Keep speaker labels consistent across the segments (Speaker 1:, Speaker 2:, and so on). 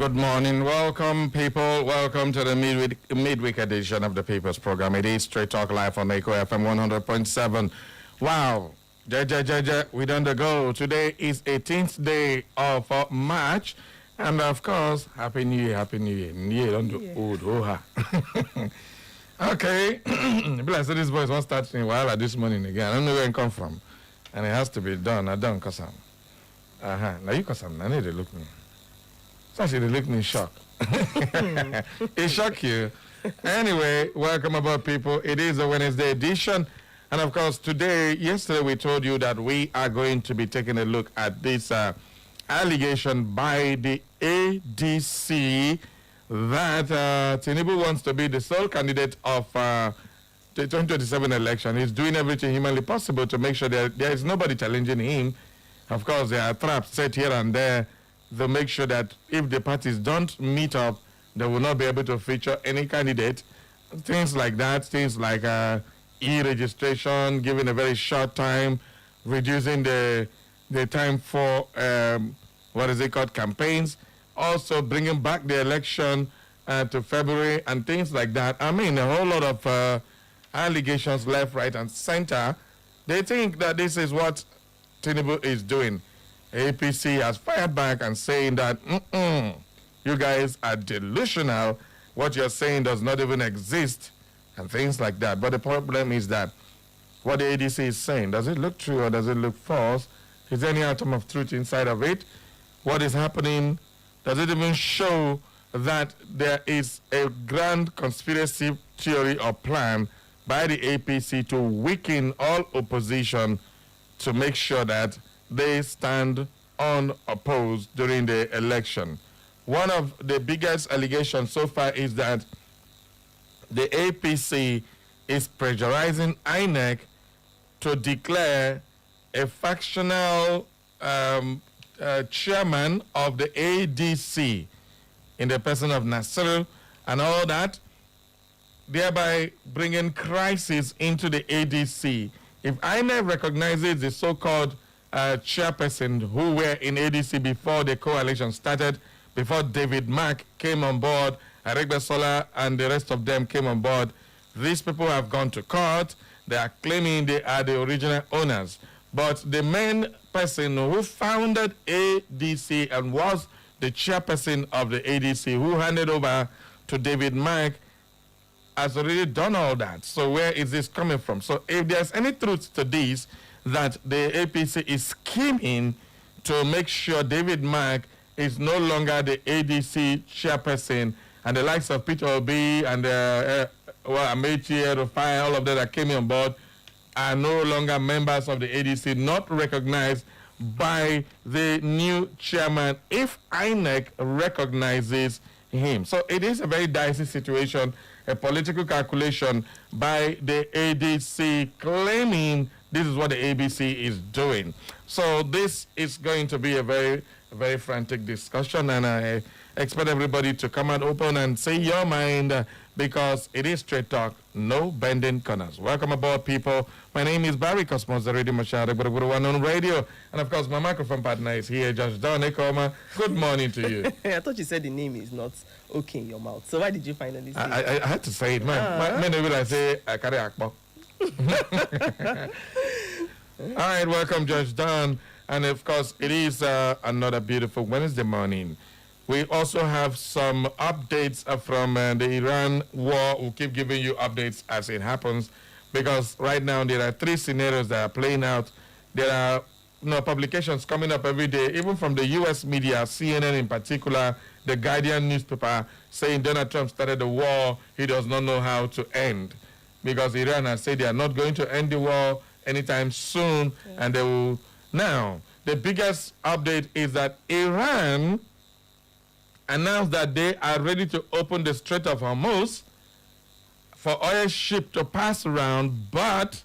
Speaker 1: Good morning. Welcome, people. Welcome to the midweek edition of the People's Program. It is Straight Talk live on Echo FM 100.7. Wow. We done the go. Today is 18th day of March. And of course, Happy New Year, Happy New Year. New Year on the old oha. Okay. Bless this voice won't start in while this morning again. I don't know where it come from. And it has to be done. I done cause I'm. Now you cause I'm. I need to look me. Actually, they look me shocked. It shocked you. Anyway, welcome aboard, people. It is a Wednesday edition. And of course, yesterday we told you that we are going to be taking a look at this allegation by the ADC that Tinubu wants to be the sole candidate of the 2027 election. He's doing everything humanly possible to make sure that there is nobody challenging him. Of course, there are traps set here and there. They'll make sure that if the parties don't meet up, they will not be able to feature any candidate. Things like that, things like e-registration, giving a very short time, reducing the time for, campaigns, also bringing back the election to February and things like that. I mean, a whole lot of allegations left, right, and center. They think that this is what Tinubu is doing. APC has fired back and saying that you guys are delusional. What you're saying does not even exist and things like that. But the problem is that what the ADC is saying, does it look true or does it look false? Is there any atom of truth inside of it? What is happening? Does it even show that there is a grand conspiracy theory or plan by the APC to weaken all opposition to make sure that they stand unopposed during the election? One of the biggest allegations so far is that the APC is pressurizing INEC to declare a factional chairman of the ADC in the person of Nasser and all that, thereby bringing crisis into the ADC. If INEC recognizes the so-called chairperson who were in ADC before the coalition started, before David Mack came on board, Aregbesola and the rest of them came on board, these people have gone to court. They are claiming they are the original owners. But the main person who founded ADC and was the chairperson of the ADC, who handed over to David Mack, has already done all that. So where is this coming from? So if there's any truth to this, that the APC is scheming to make sure David Mack is no longer the ADC chairperson, and the likes of Peter Obi and Amechi, Rufai, all of them that came on board are no longer members of the ADC, not recognized by the new chairman if INEC recognizes him. So it is a very dicey situation, a political calculation by the ADC claiming this is what the ABC is doing. So this is going to be a very, very frantic discussion, and I expect everybody to come out open and say your mind, because it is Straight Talk, no bending corners. Welcome aboard, people. My name is Barry Cosmos, the Radio Machado, on radio. And of course, my microphone partner is here, Josh Don Ekoma. Good morning to you.
Speaker 2: I thought you said the name is not okay in your mouth. So why did you finally say
Speaker 1: it? I had to say it, man. Many will I say, I carry akbo. All right, welcome, Josh Don. And of course, it is another beautiful Wednesday morning. We also have some updates from the Iran war. We'll keep giving you updates as it happens, because right now there are three scenarios that are playing out. There are publications coming up every day, even from the U.S. media, CNN in particular, the Guardian newspaper, saying Donald Trump started the war he does not know how to end, because Iran has said they are not going to end the war anytime soon, and they will. Now, the biggest update is that Iran announced that they are ready to open the Strait of Hormuz for oil ship to pass around, but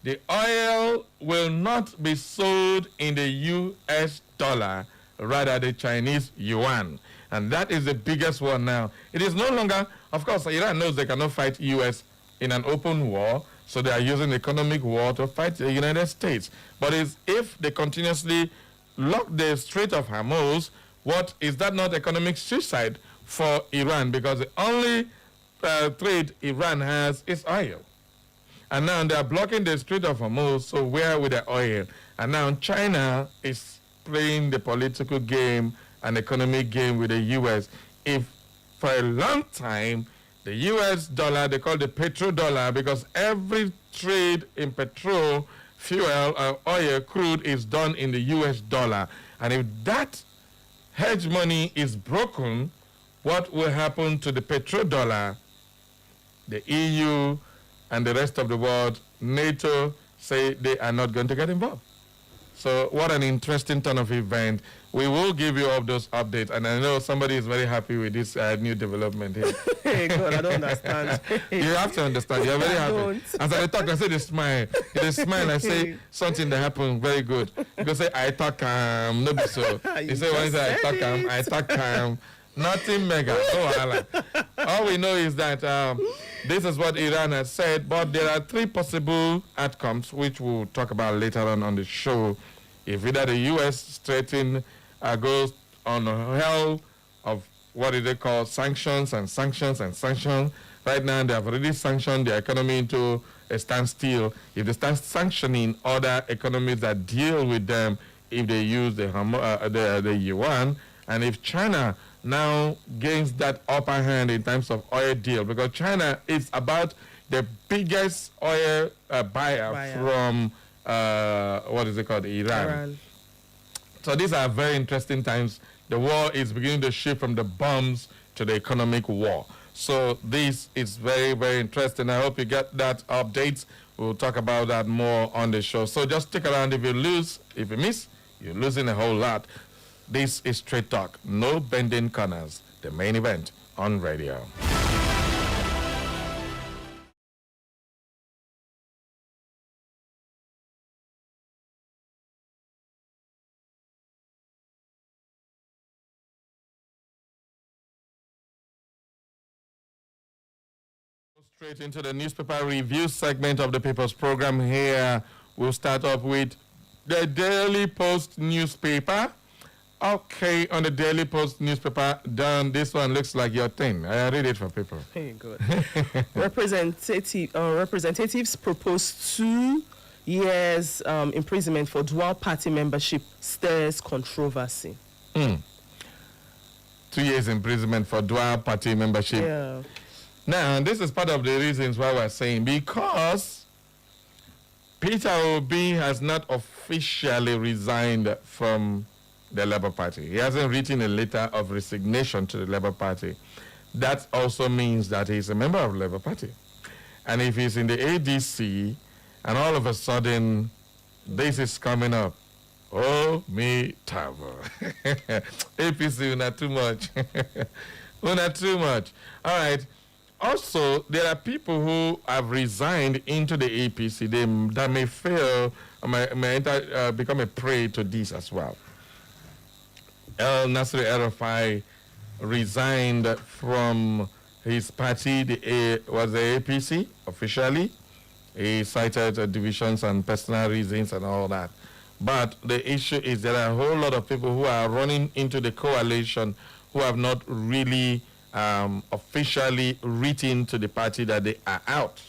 Speaker 1: the oil will not be sold in the U.S. dollar, rather the Chinese yuan. And that is the biggest one now. It is no longer, of course, Iran knows they cannot fight U.S. in an open war, so they are using economic war to fight the United States. But if they continuously lock the Strait of Hormuz What is that not economic suicide for Iran? Because the only trade Iran has is oil. And now they are blocking the Strait of Hormuz, so where with the oil? And now China is playing the political game and economic game with the U.S. If for a long time, the U.S. dollar, they call the petrodollar, because every trade in petrol, fuel, oil, crude is done in the U.S. dollar. And if that hegemony is broken, what will happen to the petrodollar? The EU and the rest of the world, NATO, say they are not going to get involved. So what an interesting turn of event. We will give you all those updates, and I know somebody is very happy with this new development here.
Speaker 2: Hey, God, I don't understand.
Speaker 1: You have to understand. You're very happy. As I talk, I say they smile. They smile. I say something that happened very good. You go say, I talk no be so. You say, when you say, I talk nothing mega. No, all we know is that this is what Iran has said, but there are three possible outcomes, which we'll talk about later on the show. If either the U.S. goes on hell of what is they call sanctions. Right now, they have already sanctioned their economy into a standstill. If they start sanctioning other economies that deal with them, if they use the yuan, and if China now gains that upper hand in terms of oil deal, because China is about the biggest oil buyer from what is it called, Iran. So these are very interesting times. The war is beginning to shift from the bombs to the economic war. So this is very, very interesting. I hope you get that update. We'll talk about that more on the show. So just stick around. If you miss, you're losing a whole lot. This is Straight Talk. No bending corners. The main event on radio. Straight into the newspaper review segment of the People's Program here. We'll start off with the Daily Post newspaper. Okay, on the Daily Post newspaper, Don, this one looks like your thing. I read it for people.
Speaker 2: Very good. Representatives propose 2 years imprisonment for dual party membership stirs controversy.
Speaker 1: 2 years imprisonment for dual party membership.
Speaker 2: Yeah.
Speaker 1: Now, this is part of the reasons why we're saying, because Peter Obi has not officially resigned from the Labour Party. He hasn't written a letter of resignation to the Labour Party. That also means that he's a member of the Labour Party. And if he's in the ADC, and all of a sudden, this is coming up, oh, me, Tavo. APC, not too much. Not too much. All right. Also, there are people who have resigned into the APC that may fail, may become a prey to this as well. El Nasser El-Rufai resigned from his party, was the APC officially. He cited divisions and personal reasons and all that. But the issue is there are a whole lot of people who are running into the coalition who have not really officially written to the party that they are out.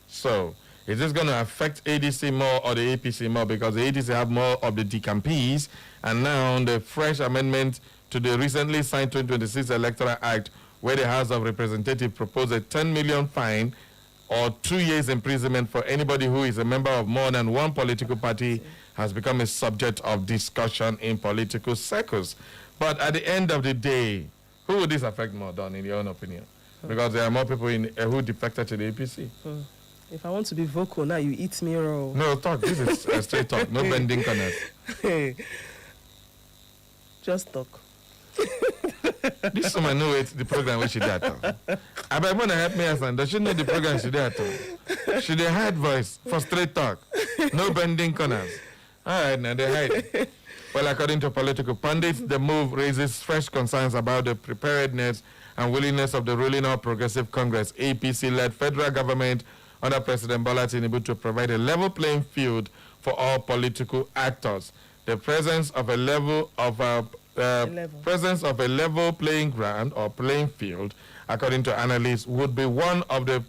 Speaker 1: So, is this going to affect ADC more or the APC more? Because the ADC have more of the decampees, and now the fresh amendment to the recently signed 2026 Electoral Act, where the House of Representatives proposed a 10 million fine or 2 years imprisonment for anybody who is a member of more than one political party, has become a subject of discussion in political circles. But at the end of the day, who would this affect more, Don, in your own opinion? Because there are more people who defected to the APC.
Speaker 2: If I want to be vocal now, you eat me raw.
Speaker 1: No, talk. This is straight talk. No bending corners.
Speaker 2: Just talk.
Speaker 1: This woman knows the program where she did. I want to help me, Hassan. Does she know the program she did? She did hide voice for straight talk. No bending corners. All right, now they hide. Well, according to political pundits, the move raises fresh concerns about the preparedness and willingness of the ruling All Progressive Congress, APC-led federal government under President Bola Tinubu to provide a level playing field for all political actors. The presence of a level of presence of a level playing ground or playing field, according to analysts, would be one of the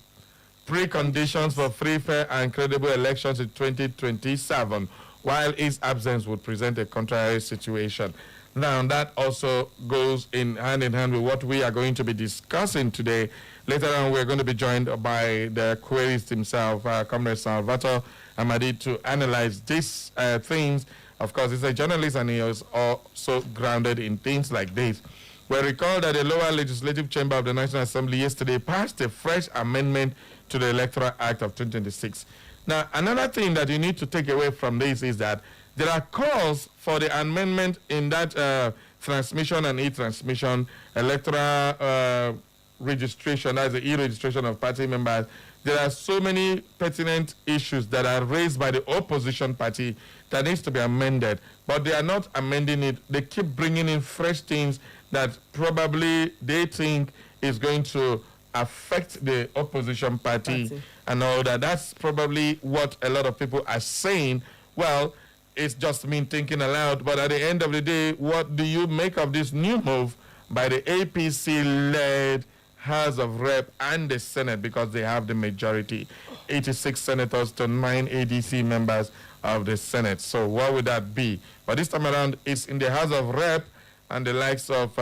Speaker 1: preconditions for free, fair, and credible elections in 2027, while its absence would present a contrary situation. Now, that also goes in hand with what we are going to be discussing today. Later on, we're going to be joined by the querist himself, Comrade Salvatore Amadi, to analyze these things. Of course, he's a journalist and he is also grounded in things like this. We recall that the lower legislative chamber of the National Assembly yesterday passed a fresh amendment to the Electoral Act of 2026. Now, another thing that you need to take away from this is that there are calls for the amendment in that transmission and e-transmission, electoral registration, that's the e-registration of party members. There are so many pertinent issues that are raised by the opposition party that needs to be amended, but they are not amending it. They keep bringing in fresh things that probably they think is going to affect the opposition party and all that. That's probably what a lot of people are saying. Well, it's just me thinking aloud, but at the end of the day, what do you make of this new move by the APC-led House of Rep and the Senate, because they have the majority, 86 senators to 9 ADC members of the Senate? So what would that be? But this time around, it's in the House of Rep, and the likes of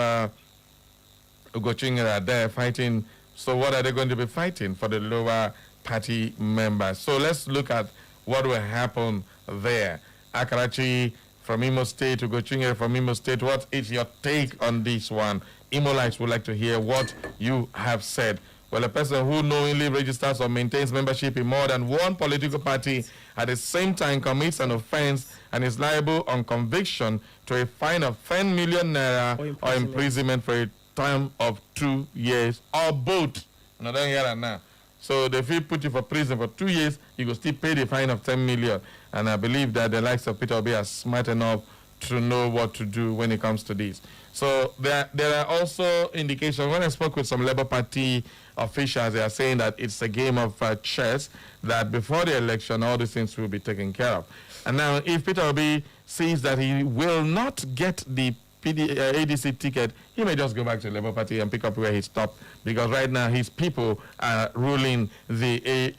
Speaker 1: Ugoching are there fighting. So what are they going to be fighting for the lower party members? So let's look at what will happen there. Akarachi from Imo State, Ugoching from Imo State, what is your take on this one? Imolites would like to hear what you have said. Well, a person who knowingly registers or maintains membership in more than one political party at the same time commits an offense and is liable on conviction to a fine of 10 million naira or imprisonment for a term of 2 years or both. No, don't hear that now. So if you put you for prison for 2 years, you will still pay the fine of 10 million. And I believe that the likes of Peter Obi are smart enough to know what to do when it comes to this. So there are also indications. When I spoke with some Labour Party officials, they are saying that it's a game of chess, that before the election, all these things will be taken care of. And now, if Peter Obi sees that he will not get the ADC ticket, he may just go back to the Labour Party and pick up where he stopped, because right now his people are ruling the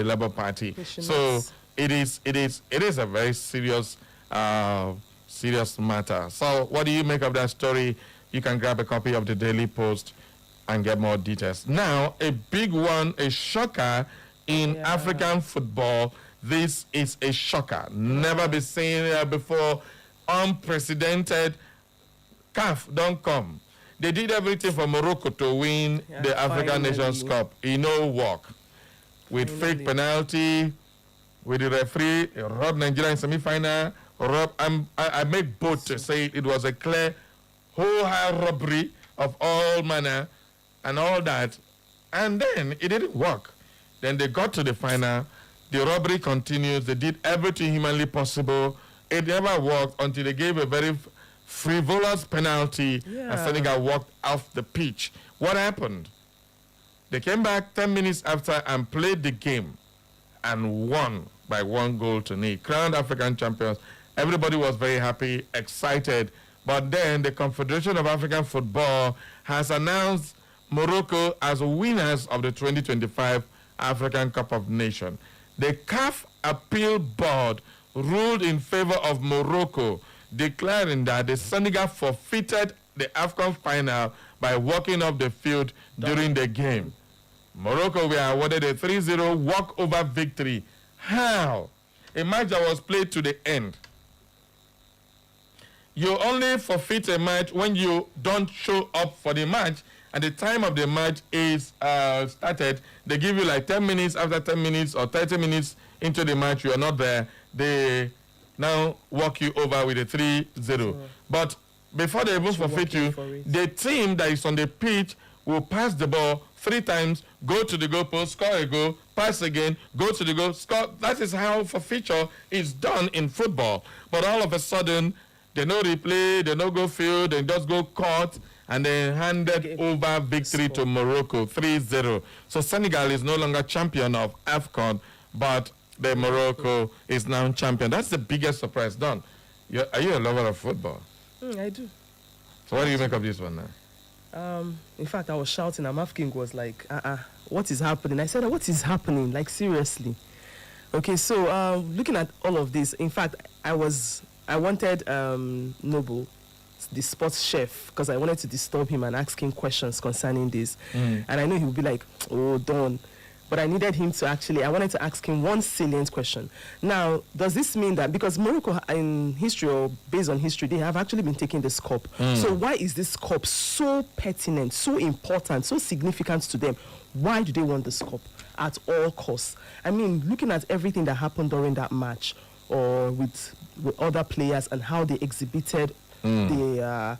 Speaker 1: Labour Party. So it is a very serious serious matter. So what do you make of that story? You can grab a copy of the Daily Post and get more details. Now, a big one, a shocker in African football. This is a shocker. Never been seen before. Unprecedented. CAF don't come. They did everything for Morocco to win the African Nations Cup. It no work. With fake penalty, with the referee, robbed Nigeria in semi-final. I make both to say it was a clear whole robbery of all manner and all that. And then it didn't work. Then they got to the final. The robbery continues. They did everything humanly possible. It never worked until they gave a very frivolous penalty and Senegal walked off the pitch. What happened? They came back 10 minutes after and played the game and won by 1-0. Crowned African champions. Everybody was very happy, excited. But then the Confederation of African Football has announced Morocco as winners of the 2025 African Cup of Nations. The CAF Appeal Board ruled in favor of Morocco, declaring that the Senegal forfeited the AFCON final by walking off the field during the game. Morocco were awarded a 3-0 walkover victory. How? A match that was played to the end. You only forfeit a match when you don't show up for the match. At the time of the match is started, they give you like 10 minutes. After 10 minutes or 30 minutes into the match, you are not there. They now walk you over with a 3-0. But before they even forfeit you, the team that is on the pitch will pass the ball 3 times, go to the goal post, score a goal, pass again, go to the goal, score. That is how forfeiture is done in football. But all of a sudden, they no replay, they no go field, they just go court, and they handed over victory to Morocco, 3-0. So Senegal is no longer champion of AFCON, but the Morocco is now champion. That's the biggest surprise done. Are you a lover of football?
Speaker 2: I do.
Speaker 1: So what do you make of this one now?
Speaker 2: In fact, I was shouting. Amafking was like, what is happening? I said, what is happening? Like, seriously. Okay, so looking at all of this, in fact, I wanted Noble, the sports chef, because I wanted to disturb him and ask him questions concerning this. And I know he would be like, oh, Don. But I needed him to I wanted to ask him one salient question. Now, does this mean that, because Morocco in history, or based on history, they have actually been taking this cup. So why is this cup so pertinent, so important, so significant to them? Why do they want this cup at all costs? I mean, looking at everything that happened during that match, or with other players, and how they exhibited their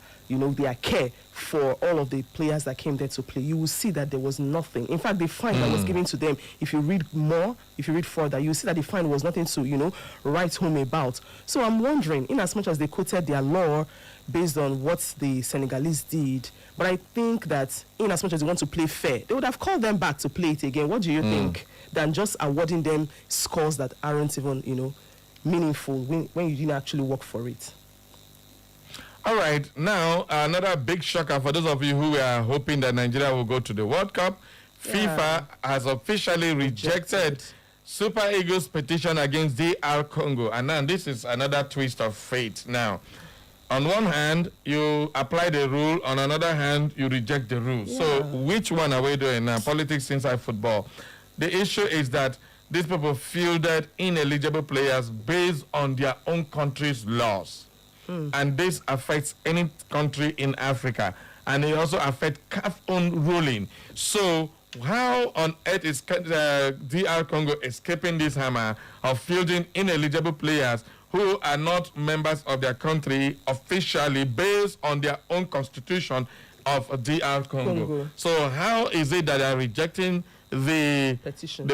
Speaker 2: care for all of the players that came there to play, you will see that there was nothing. In fact, the fine that was given to them, if you read further, you will see that the fine was nothing to, write home about. So I'm wondering, in as much as they quoted their law based on what the Senegalese did, but I think that in as much as they want to play fair, they would have called them back to play it again. What do you think? Than just awarding them scores that aren't even, meaningful when you didn't actually work for it.
Speaker 1: All right, now another big shocker for those of you who are hoping that Nigeria will go to the World Cup. FIFA has officially rejected Super Eagles' petition against DR Congo. And now this is another twist of fate. Now, on one hand, you apply the rule. On another hand, you reject the rule.
Speaker 2: Yeah.
Speaker 1: So which one are we doing now? Politics inside football. The issue is that these people fielded ineligible players based on their own country's laws. And this affects any country in Africa. And it also affects CAF own ruling. So how on earth is DR Congo escaping this hammer of fielding ineligible players who are not members of their country officially based on their own constitution of DR Congo? So how is it that they are rejecting the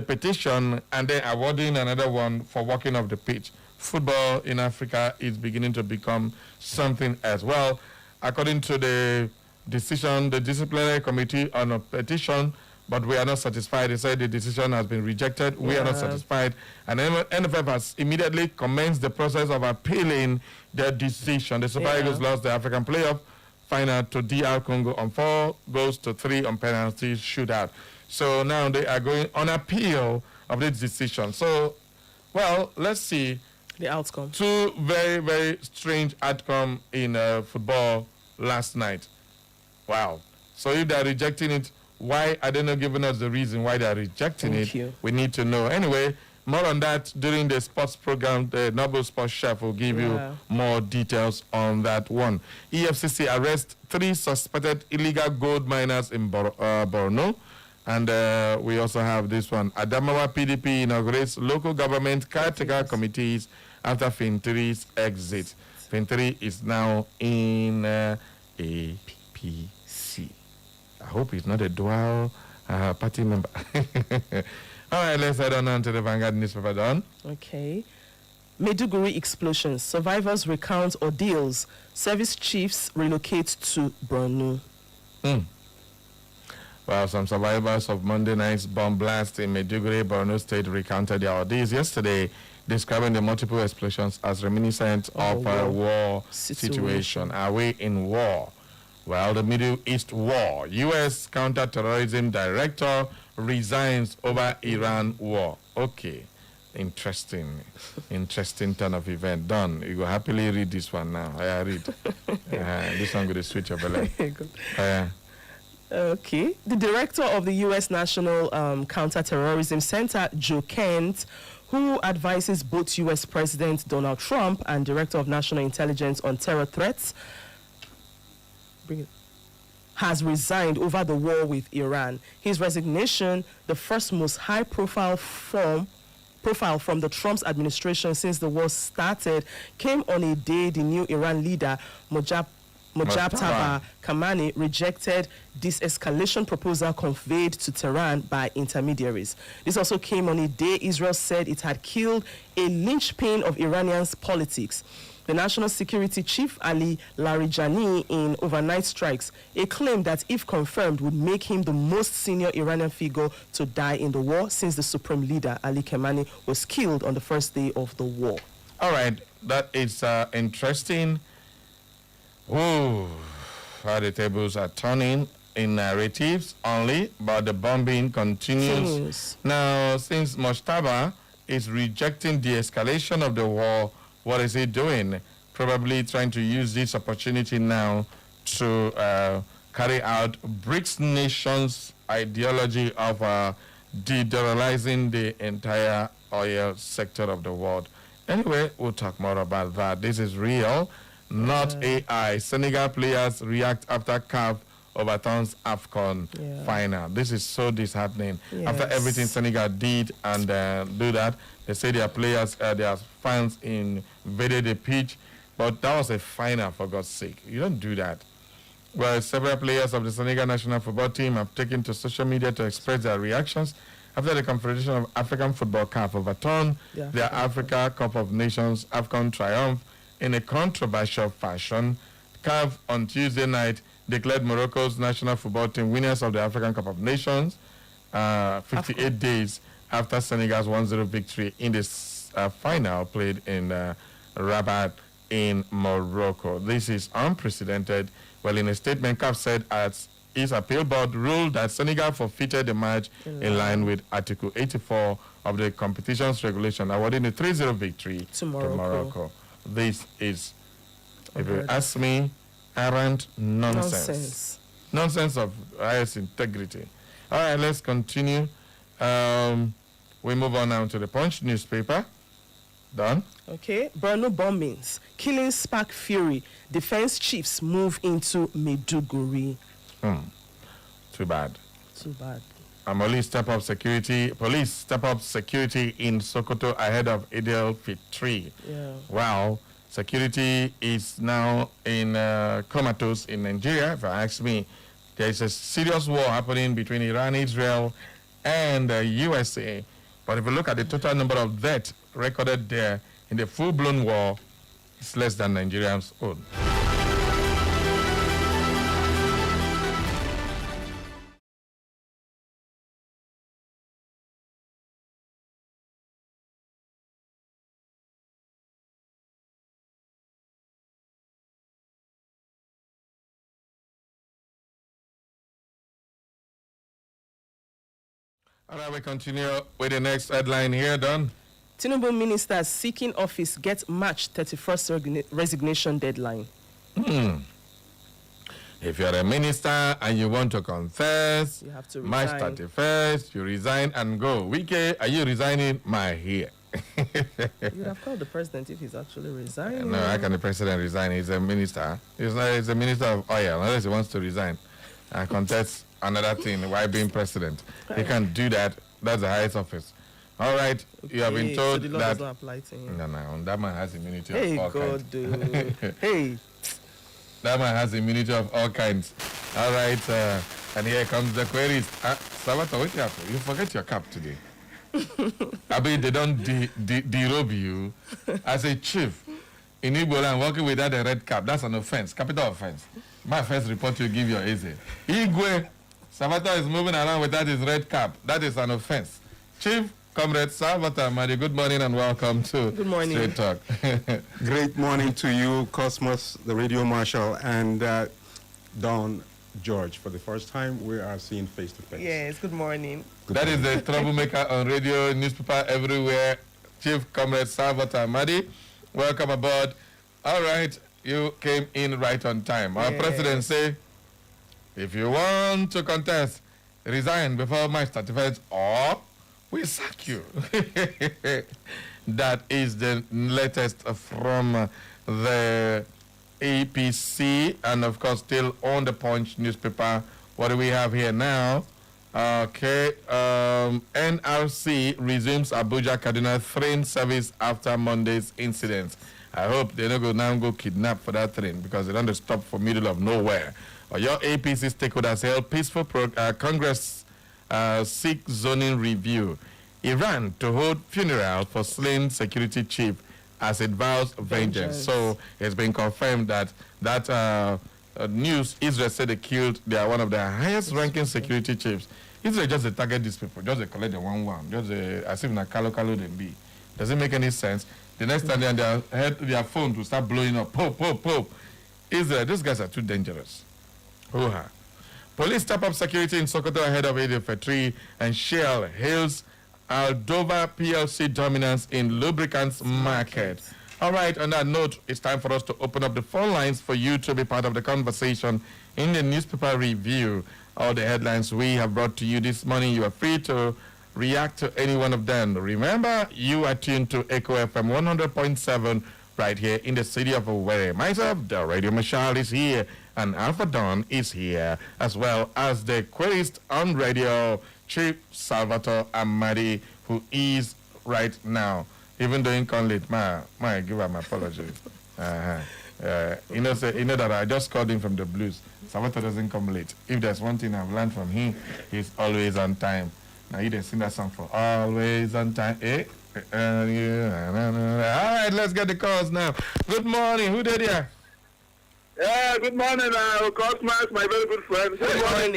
Speaker 1: petition and then awarding another one for walking off the pitch? Football in Africa is beginning to become something as well. According to the decision, the disciplinary committee on a petition, but we are not satisfied. They said the decision has been rejected. We are not satisfied. And NFF has immediately commenced the process of appealing their decision. The Super Eagles lost the African playoff final to DR Congo on 4-3 on penalty shootout. So now they are going on appeal of this decision. So, well, let's see.
Speaker 2: The outcome.
Speaker 1: Two very, very strange outcome in football last night. Wow. So if they're rejecting it, why are they not giving us the reason why they're rejecting it? We need to know. Anyway, more on that during the sports program. The Noble Sports Chef will give you more details on that one. EFCC arrests 3 suspected illegal gold miners in Borno. And we also have this one. Adamawa PDP inaugurates local government caretaker committees after Fintiri's exit. Fintiri is now in APC. I hope he's not a dual party member. All right, let's head on to the Vanguard newspaper, Don.
Speaker 2: Okay. Maiduguri explosions. Survivors recount ordeals. Service chiefs relocate to Borno.
Speaker 1: Well, some survivors of Monday night's bomb blast in Maiduguri, Borno State, recounted their ordeals yesterday, describing the multiple explosions as reminiscent of a war situation. Are we in war? Well, the Middle East war. U.S. counter-terrorism director resigns over Iran war. Okay. Interesting turn of event. Done. You go happily read this one now. I read. This one go to switch your belly.
Speaker 2: Okay. The director of the U.S. National Counter-Terrorism Center, Joe Kent, who advises both U.S. President Donald Trump and Director of National Intelligence on terror threats, has resigned over the war with Iran. His resignation, the first most high-profile from the Trump's administration since the war started, came on a day the new Iran leader, Mojtaba Khamenei, rejected de-escalation proposal conveyed to Tehran by intermediaries. This also came on a day Israel said it had killed a linchpin of Iranians' politics. The National Security Chief Ali Larijani in overnight strikes, a claim that, if confirmed, would make him the most senior Iranian figure to die in the war since the supreme leader, Ali Khamenei, was killed on the first day of the war.
Speaker 1: All right, that is interesting. Oh, how the tables are turning in narratives only, but the bombing continues. Now, since Moshtaba is rejecting the escalation of the war, what is he doing? Probably trying to use this opportunity now to carry out BRICS nations' ideology of de-dollarizing the entire oil sector of the world. Anyway, we'll talk more about that. This is real, not AI. Senegal players react after CAF overturns AFCON final. This is so disheartening. After everything Senegal did and do that, they say their players, their fans invaded the pitch, but that was a final, for God's sake. You don't do that. Well, several players of the Senegal national football team have taken to social media to express their reactions after the Confederation of African Football CAF overturned their Africa Cup of Nations AFCON triumph in a controversial fashion. CAF on Tuesday night declared Morocco's national football team winners of the African Cup of Nations 58 days after Senegal's 1-0 victory in this final played in Rabat in Morocco. This is unprecedented. Well, in a statement, CAF said as its appeal board ruled that Senegal forfeited the match in line with Article 84 of the competition's regulation, awarding a 3-0 victory to Morocco. This is, if you ask me, arrant nonsense. Nonsense of highest integrity. All right, let's continue. We move on now to the Punch newspaper. Done.
Speaker 2: Okay. Borno bombings. Killings spark fury. Defense chiefs move into Maiduguri.
Speaker 1: Too bad.
Speaker 2: Too bad.
Speaker 1: Police step up security in Sokoto ahead of Idil Fitri. Wow. Security is now in comatose in Nigeria, if you ask me. There is a serious war happening between Iran, Israel, and USA. But if you look at the total number of deaths recorded there in the full-blown war, it's less than Nigeria's own. All right, we continue with the next headline here, Don.
Speaker 2: Tinubu ministers seeking office get March 31st resignation deadline.
Speaker 1: If you're a minister and you want to confess,
Speaker 2: you have to resign.
Speaker 1: March 31st, you resign and go. Wike, are you resigning? My here.
Speaker 2: You'd have called the president if he's actually resigning.
Speaker 1: No, how can the president resign? He's a minister. He's a minister of oil, unless he wants to resign and contest another thing while being president. He can't do that. That's the highest office. All right, you have been told
Speaker 2: so the law
Speaker 1: that...
Speaker 2: does not apply to him.
Speaker 1: No, that man has immunity
Speaker 2: of
Speaker 1: all
Speaker 2: God,
Speaker 1: kinds.
Speaker 2: Dude. Hey.
Speaker 1: That man has immunity of all kinds. All right, and here comes the queries. Savata, what happened? You forget your cap today. I mean, they don't derobe you as a chief in Igbo land working without a red cap. That's an offense, capital offense. My first report you give your easy. Igwe, Savata is moving around without his red cap. That is an offense. Chief Comrade Savata Madi, good morning and welcome to Straight Talk.
Speaker 3: Great morning to you, Cosmos, the radio marshal, and Don George. For the first time, we are seeing face to face.
Speaker 2: Yes, good morning.
Speaker 1: That is the troublemaker on radio, newspaper, everywhere. Chief Comrade Savata Madi, welcome aboard. All right, you came in right on time. Our president say, if you want to contest, resign before March 31st or we sack you. That is the latest from the APC and, of course, still on the Punch newspaper. What do we have here now? Okay. NRC resumes Abuja Kaduna train service after Monday's incident. I hope they don't go kidnap for that train because they don't stop for middle of nowhere. Your APC stakeholders held peaceful Congress seek zoning review. Iran to hold funeral for slain security chief as it vows vengeance. So it's been confirmed that news, Israel said they killed one of their highest ranking security chiefs. Israel just target these people, just collect the one, just as if na kalo them be. Does it make any sense? The next time their phone to start blowing up, Pope. Israel, these guys are too dangerous. Hoo-ha. Police step up security in Sokoto ahead of Eid and Shell hails Aldova PLC dominance in lubricants market. All right, on that note, it's time for us to open up the phone lines for you to be part of the conversation in the newspaper review. All the headlines we have brought to you this morning, you are free to react to any one of them. Remember, you are tuned to Echo FM 100.7 right here in the city of Owerri. Myself, the Radio Marshal, is here, and Alpha Don is here, as well as the querist on radio, Chief Salvatore Amadi, who is right now, even though in late, my give him apologies. You know that I just called him from the blues. Salvatore doesn't come late. If there's one thing I've learned from him, he's always on time. Now you didn't sing that song for always on time. All right, let's get the calls now. Good morning. Who did ya?
Speaker 4: Yeah, good morning, Cosmas, my very good friend.
Speaker 2: Good morning.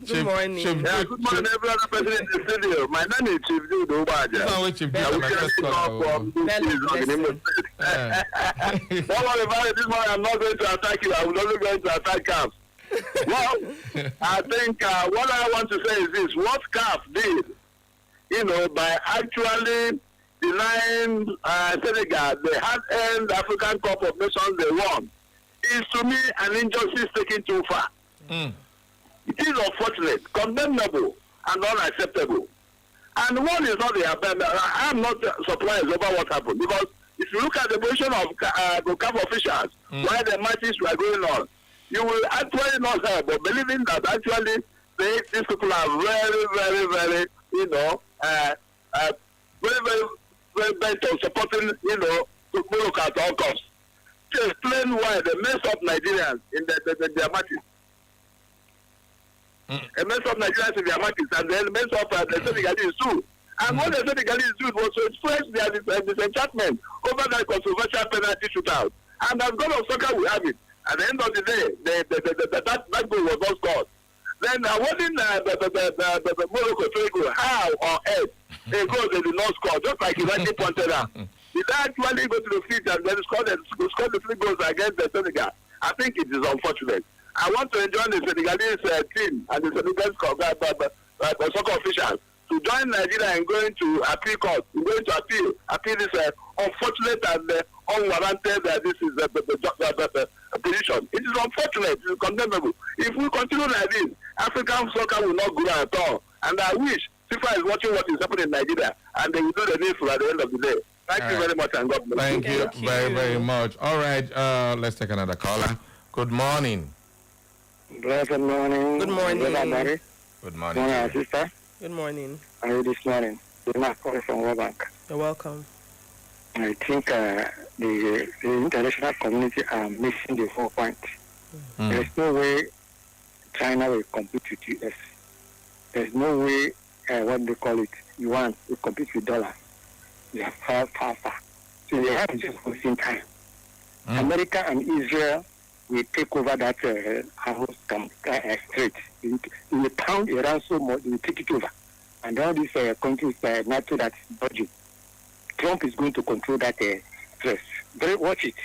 Speaker 2: Good morning.
Speaker 4: Yeah, good morning, every other person in the studio. My name is Chief Jude Obaja.
Speaker 1: Chief
Speaker 4: Don't worry about it. This morning I'm not going to attack you. I will only going to attack CAF. Well, I think what I want to say is this. What CAF did, by actually denying Senegal the hard-earned African Cup of Nations they won, is to me an injustice taken too far. It is unfortunate, condemnable, and unacceptable. And one is not I am not surprised over what happened, because if you look at the position of CAF officials while the matches were going on, you will actually not have, but believing that actually these people are very, very, very, very bent on supporting, Morocco at all costs. To explain why they mess up Nigerians in their matches. They mess up Nigerians in their matches, and then mess up the Senegalese too. And what the Senegalese did was to express their disenchantment over that controversial penalty shootout. And as God of soccer will have it, at the end of the day, that goal was not scored. Then awarding the Morocco 3 goal, how on earth a goal they did not score, just like he rightly pointed out. Did they actually go to the field and then score the 3 goals against the Senegal? I think it is unfortunate. I want to join the Senegalese team and the Senegalese soccer officials to join Nigeria and going to appeal court, going to appeal this unfortunate and unwarranted this is the position. It is unfortunate, it is condemnable. If we continue like this, African soccer will not grow at all. And I wish FIFA is watching what is happening in Nigeria, and they will do the needful at the end of the day. Thank you very much, and God bless.
Speaker 1: Thank you very, very much. All right, let's take another caller. Good morning.
Speaker 4: Good morning.
Speaker 2: Good morning.
Speaker 1: Good morning.
Speaker 4: Sister.
Speaker 2: Good morning.
Speaker 4: How are you this morning? You're not calling from World Bank.
Speaker 2: You're welcome.
Speaker 4: I think the international community are missing the whole point. There's no way China will compete with US. There's no way, what they call it, yuan will compete with dollar. They are far, far, far. So they have just wasting time. America and Israel will take over that strait. They will pound Iran so much, they will take it over. And all these countries, NATO that is budget. Trump is going to control that stress. Watch it.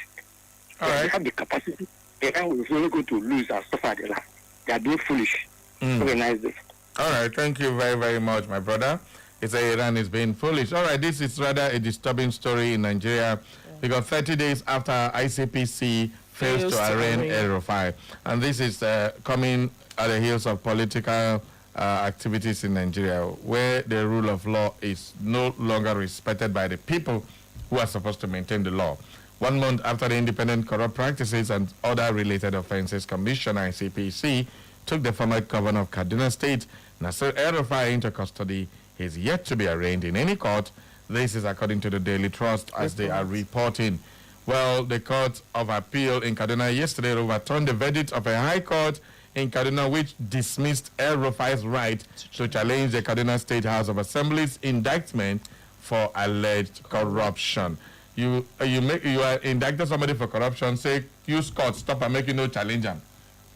Speaker 1: All right.
Speaker 4: They have the capacity. Iran is only going to lose and suffer the last. They are being foolish. Have a nice day.
Speaker 1: All right. Thank you very, very much, my brother. It's Iran is being foolish. All right. This is rather a disturbing story in Nigeria because 30 days after ICPC fails to arraign El-Rufai. And this is coming at the heels of political activities in Nigeria where the rule of law is no longer respected by the people who are supposed to maintain the law. 1 month after the Independent Corrupt Practices and Other Related Offences Commission, ICPC, took the former governor of Kaduna State, Nasir El-Rufai, into custody, he is yet to be arraigned in any court. This is according to the Daily Trust as they are reporting. Well, the Court of Appeal in Kaduna yesterday overturned the verdict of a high court in Kaduna which dismissed El-Rufai's right to challenge the Kaduna State House of Assembly's indictment for alleged corruption. You are indicted somebody for corruption, say, use court, stop and make you no challenge them.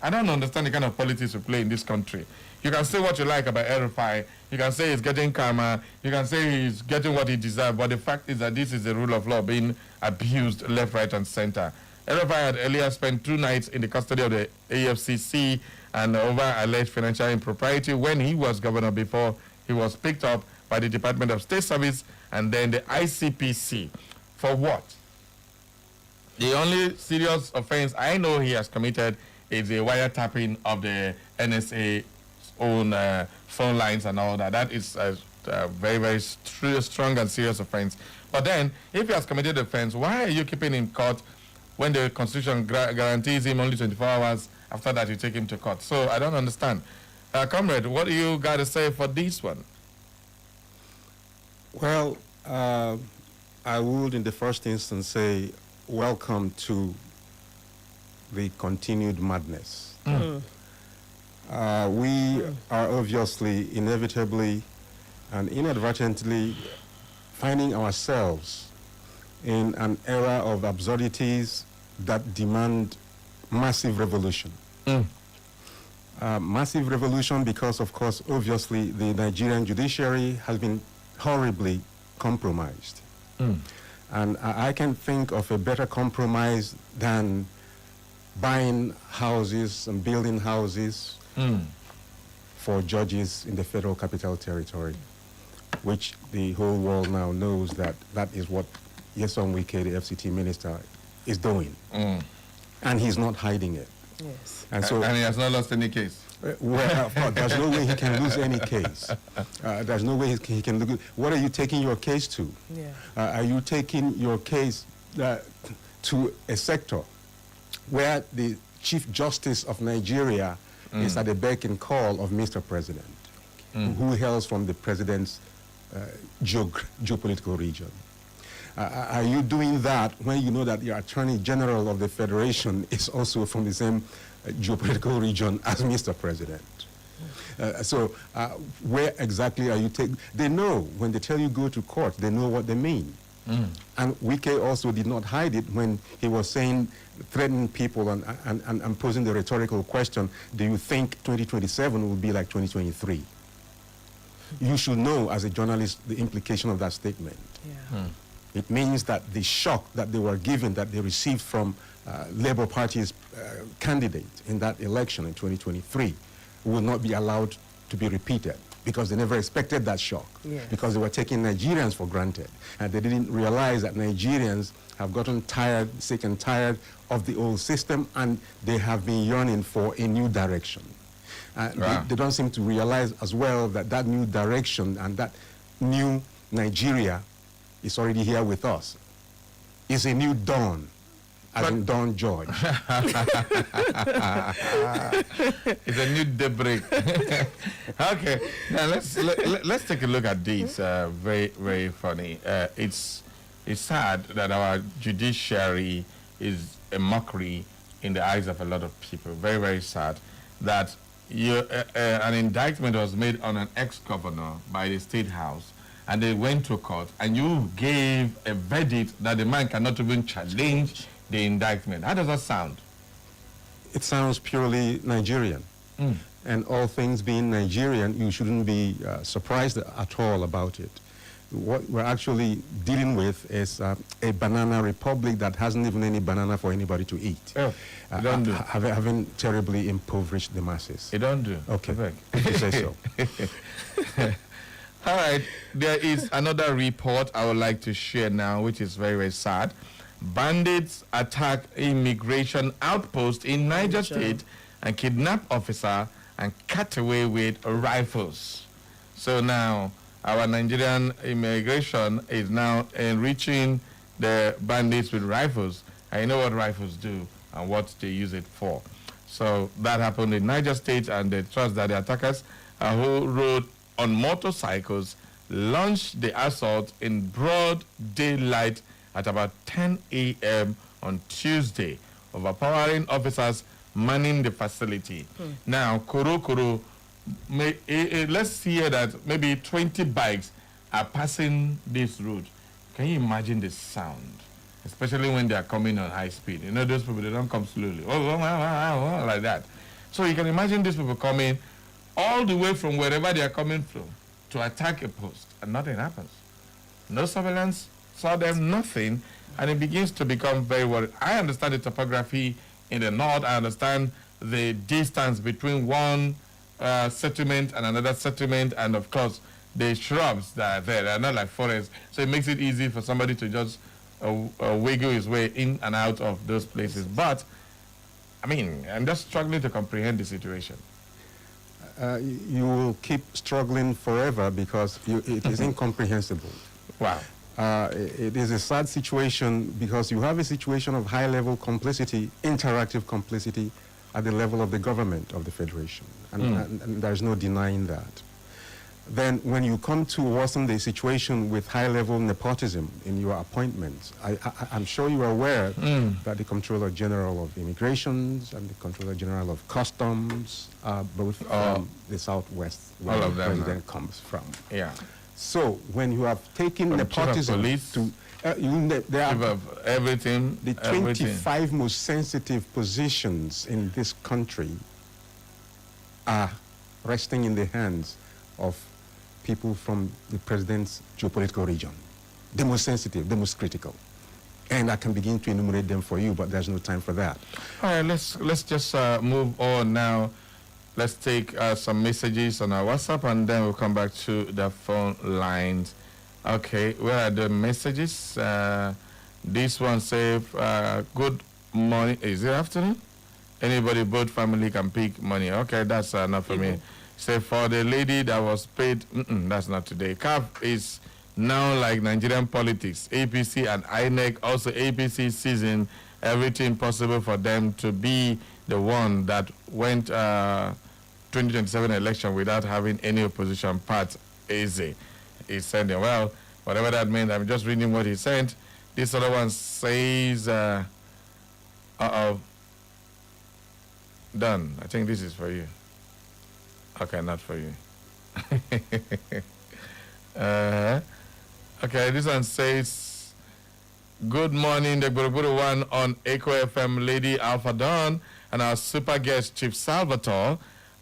Speaker 1: I don't understand the kind of politics we play in this country. You can say what you like about El-Rufai. You can say he's getting karma. You can say he's getting what he deserves. But the fact is that this is the rule of law being abused left, right, and center. El-Rufai had earlier spent 2 nights in the custody of the AFCC and over alleged financial impropriety when he was governor before he was picked up by the Department of State Service and then the ICPC. For what? The only serious offense I know he has committed is the wiretapping of the NSA's own phone lines and all that. That is a very, very strong and serious offense. But then, if he has committed the offense, why are you keeping him in court when the Constitution guarantees him only 24 hours after that you take him to court? So I don't understand. Comrade, what do you got to say for this one?
Speaker 3: Well, I would in the first instance say welcome to the continued madness. We are obviously, inevitably, and inadvertently finding ourselves in an era of absurdities that demand massive revolution. Massive revolution because, of course, obviously, the Nigerian judiciary has been horribly compromised. And I can think of a better compromise than buying houses and building houses for judges in the Federal Capital Territory, which the whole world now knows that that is what Nyesom Wike, the FCT minister, is doing. And he's not hiding it.
Speaker 2: Yes.
Speaker 3: And so,
Speaker 1: And he has not lost any case.
Speaker 3: well, of course, there's no way he can lose any case. There's no way he can look. What are you taking your case to?
Speaker 2: Yeah.
Speaker 3: Are you taking your case to a sector where the Chief Justice of Nigeria is at the beck and call of Mr. President, who hails from the president's geopolitical region? Are you doing that when you know that the Attorney General of the Federation is also from the same geopolitical region as Mr. President? So where exactly are you taking? They know when they tell you go to court, they know what they mean. And Wike also did not hide it when he was saying, threatening people and posing the rhetorical question, do you think 2027 will be like 2023? You should know as a journalist the implication of that statement.
Speaker 2: Yeah.
Speaker 3: It means that the shock that they were given, that they received from Labour Party's candidate in that election in 2023 will not be allowed to be repeated because they never expected that shock.
Speaker 2: Yes.
Speaker 3: Because they were taking Nigerians for granted. And they didn't realize that Nigerians have gotten tired, sick and tired of the old system, and they have been yearning for a new direction. They don't seem to realize as well that that new direction and that new Nigeria is already here with us. It's a new dawn, as in Dawn George.
Speaker 1: It's a new daybreak. Okay, now let's take a look at this. Very, very funny. It's sad that our judiciary is a mockery in the eyes of a lot of people. Very, very sad that an indictment was made on an ex-governor by the State House, and they went to court, and you gave a verdict that the man cannot even challenge the indictment. How does that sound?
Speaker 3: It sounds purely Nigerian. And all things being Nigerian, you shouldn't be surprised at all about it. What we're actually dealing with is a banana republic that hasn't even any banana for anybody to eat.
Speaker 1: Oh, you don't do.
Speaker 3: Having terribly impoverished the masses.
Speaker 1: You don't do.
Speaker 3: Okay, if you say so.
Speaker 1: All right, there is another report I would like to share now, which is very, very sad. Bandits attack immigration outpost in Niger State and kidnap officer and cut away with rifles. So now our Nigerian immigration is now enriching the bandits with rifles. I know what rifles do and what they use it for. So that happened in Niger State, and they trust that the attackers who rode on motorcycles launched the assault in broad daylight at about 10 a.m. on Tuesday, overpowering officers manning the facility. Now, Koro, let's see here that maybe 20 bikes are passing this route. Can you imagine the sound? Especially when they are coming on high speed. You know, those people, they don't come slowly. Like that. So you can imagine these people coming all the way from wherever they are coming from to attack a post, and nothing happens. No surveillance, saw them, nothing. and it begins to become very worried. I understand the topography in the north. I understand the distance between one settlement and another settlement, and of course the shrubs that are there. They're not like forests, so it makes it easy for somebody to just wiggle his way in and out of those places. But I mean, I'm just struggling to comprehend the situation.
Speaker 3: You will keep struggling forever because it is incomprehensible.
Speaker 1: Wow.
Speaker 3: It is a sad situation because you have a situation of high-level complicity, interactive complicity at the level of the government of the Federation, and there's no denying that. Then when you come to worsen the situation with high-level nepotism in your appointments, I'm sure you are aware that the Comptroller General of Immigrations and the Comptroller General of Customs are both from the Southwest, where the President comes from.
Speaker 1: Yeah.
Speaker 3: So when you have taken nepotism to there are
Speaker 1: everything,
Speaker 3: the 25 most sensitive positions in this country are resting in the hands of people from the president's geopolitical region. The most sensitive, the most critical. And I can begin to enumerate them for you, but there's no time for that.
Speaker 1: All right, let's just move on now. Let's take some messages on our WhatsApp, and then we'll come back to the phone lines. Okay, where are the messages? This one says, good morning. Is it afternoon? Anybody, both family can pick money. Okay, that's enough for me. Say for the lady that was paid, that's not today. CAF is now like Nigerian politics. APC and INEC, also APC season everything possible for them to be the one that went 2027 election without having any opposition part. Easy. He's sending, well, whatever that means, I'm just reading what he sent. This other one says, done. I think this is for you. Okay, not for you. Okay, this one says, good morning, the Buruburu one on Echo FM, Lady Alpha Dawn, and our super guest, Chief Salvatore.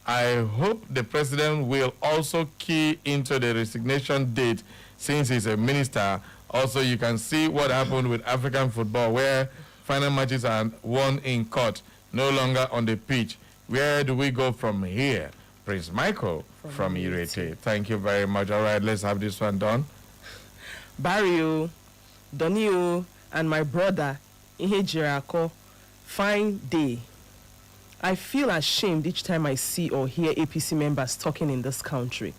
Speaker 1: I hope the president will also key into the resignation date since he's a minister. Also, you can see what happened with African football, where final matches are won in court, no longer on the pitch. Where do we go from here? Prince Michael from Irete. Thank you very much. All right, let's have this one done.
Speaker 2: Barrio, Donio, and my brother, Ihe Jirako, fine day. I feel ashamed each time I see or hear APC members talking in this country.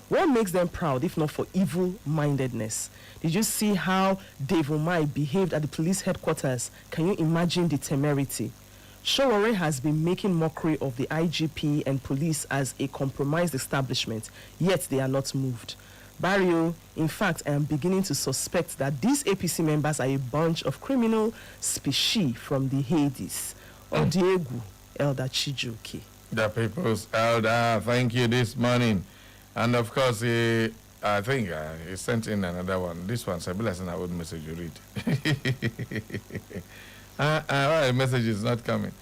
Speaker 2: What makes them proud if not for evil-mindedness? Did you see how Dave Umai behaved at the police headquarters? Can you imagine the temerity? Showore has been making mockery of the IGP and police as a compromised establishment, yet they are not moved. Barrio, in fact, I am beginning to suspect that these APC members are a bunch of criminal species from the Hades. Odiegu, Elder Chijuki.
Speaker 1: The people's elder, thank you this morning. And of course, I think he sent in another one. This one, Sabila sent an old message you read. The message is not coming.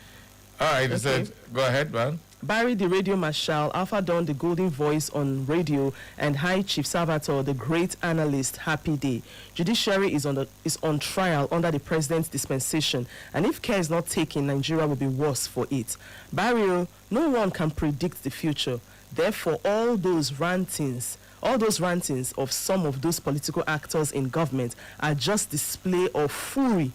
Speaker 1: All right, he said, go ahead, man.
Speaker 2: Barry, the radio marshal, Alpha Dawn, the golden voice on radio, and Hi Chief Salvatore, the great analyst. Happy day. Judiciary is on trial under the president's dispensation, and if care is not taken, Nigeria will be worse for it. Barry, no one can predict the future. Therefore, all those rantings of some of those political actors in government are just display of fury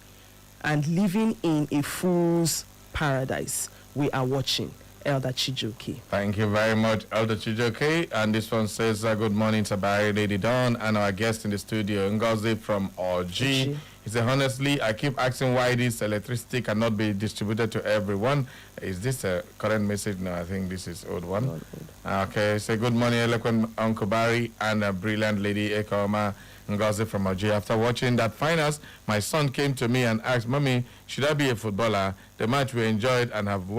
Speaker 2: and living in a fool's paradise. We are watching. Elder Chijoke.
Speaker 1: Thank you very much, Elder Chijoke. And this one says, good morning, Tabari, Lady Dawn, and our guest in the studio, Ngozi from OG. He said, honestly, I keep asking why this electricity cannot be distributed to everyone. Is this a current message? No, I think this is old one. Okay, say good morning, eloquent Uncle Barry, and a brilliant Lady Ekoma Ngozi from OG. After watching that finals, my son came to me and asked, Mommy, should I be a footballer? The match we enjoyed and have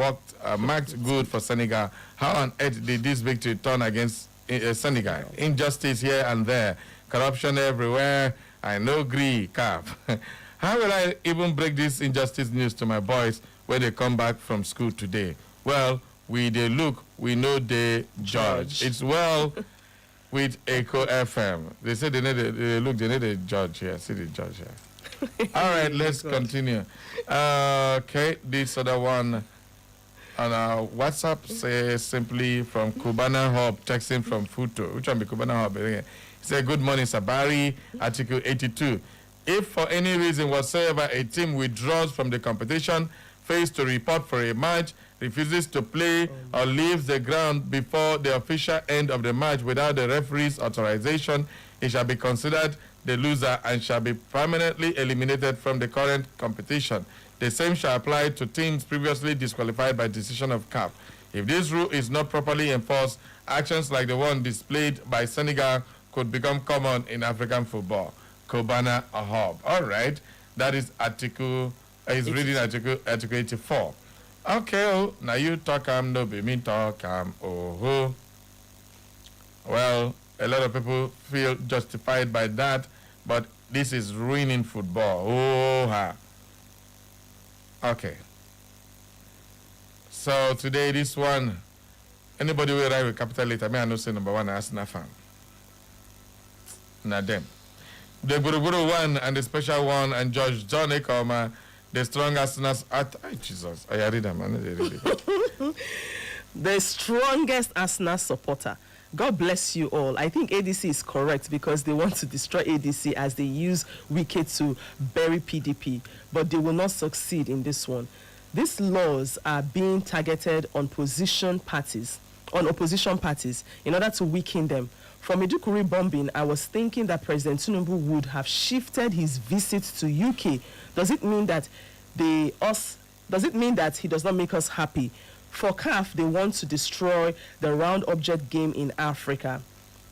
Speaker 1: marked good for Senegal. How on earth did this victory turn against Senegal? Injustice here and there, corruption everywhere. I no agree, Cap. How will I even break this injustice news to my boys when they come back from school today? Well, we they look, we know they judge. It's well, with Echo FM. They said they need they need a judge here. See the judge here. All right, let's continue. Okay, this other one on our WhatsApp says simply from Cubana Hub, texting from Futo. Which one be Cubana Hub? He said, good morning, Sabari, Article 82. If for any reason whatsoever a team withdraws from the competition, fails to report for a match, refuses to play, or leaves the ground before the official end of the match without the referee's authorization, it shall be considered the loser and shall be permanently eliminated from the current competition. The same shall apply to teams previously disqualified by decision of CAF. If this rule is not properly enforced, actions like the one displayed by Senegal could become common in African football. Kobana Ahab. All right, that is article. He's reading article 84. Okay, oh, now you talk no be me talk oh. Well, a lot of people feel justified by that, but this is ruining football. Oh ha. Okay. So today this one, anybody will write with capital letter, me I know say number one Arsenal fan. Now them. The Guru one and the special one and George John Ekoma, the strong Arsenal Jesus. I read them, man.
Speaker 2: The strongest Arsenal supporter. God bless you all. I think ADC is correct because they want to destroy ADC as they use Wiki to bury PDP, but they will not succeed in this one. These laws are being targeted on opposition parties in order to weaken them. From Idukuri bombing, I was thinking that President Tinubu would have shifted his visit to UK. Does it mean that he does not make us happy? For CAF, they want to destroy the round object game in Africa.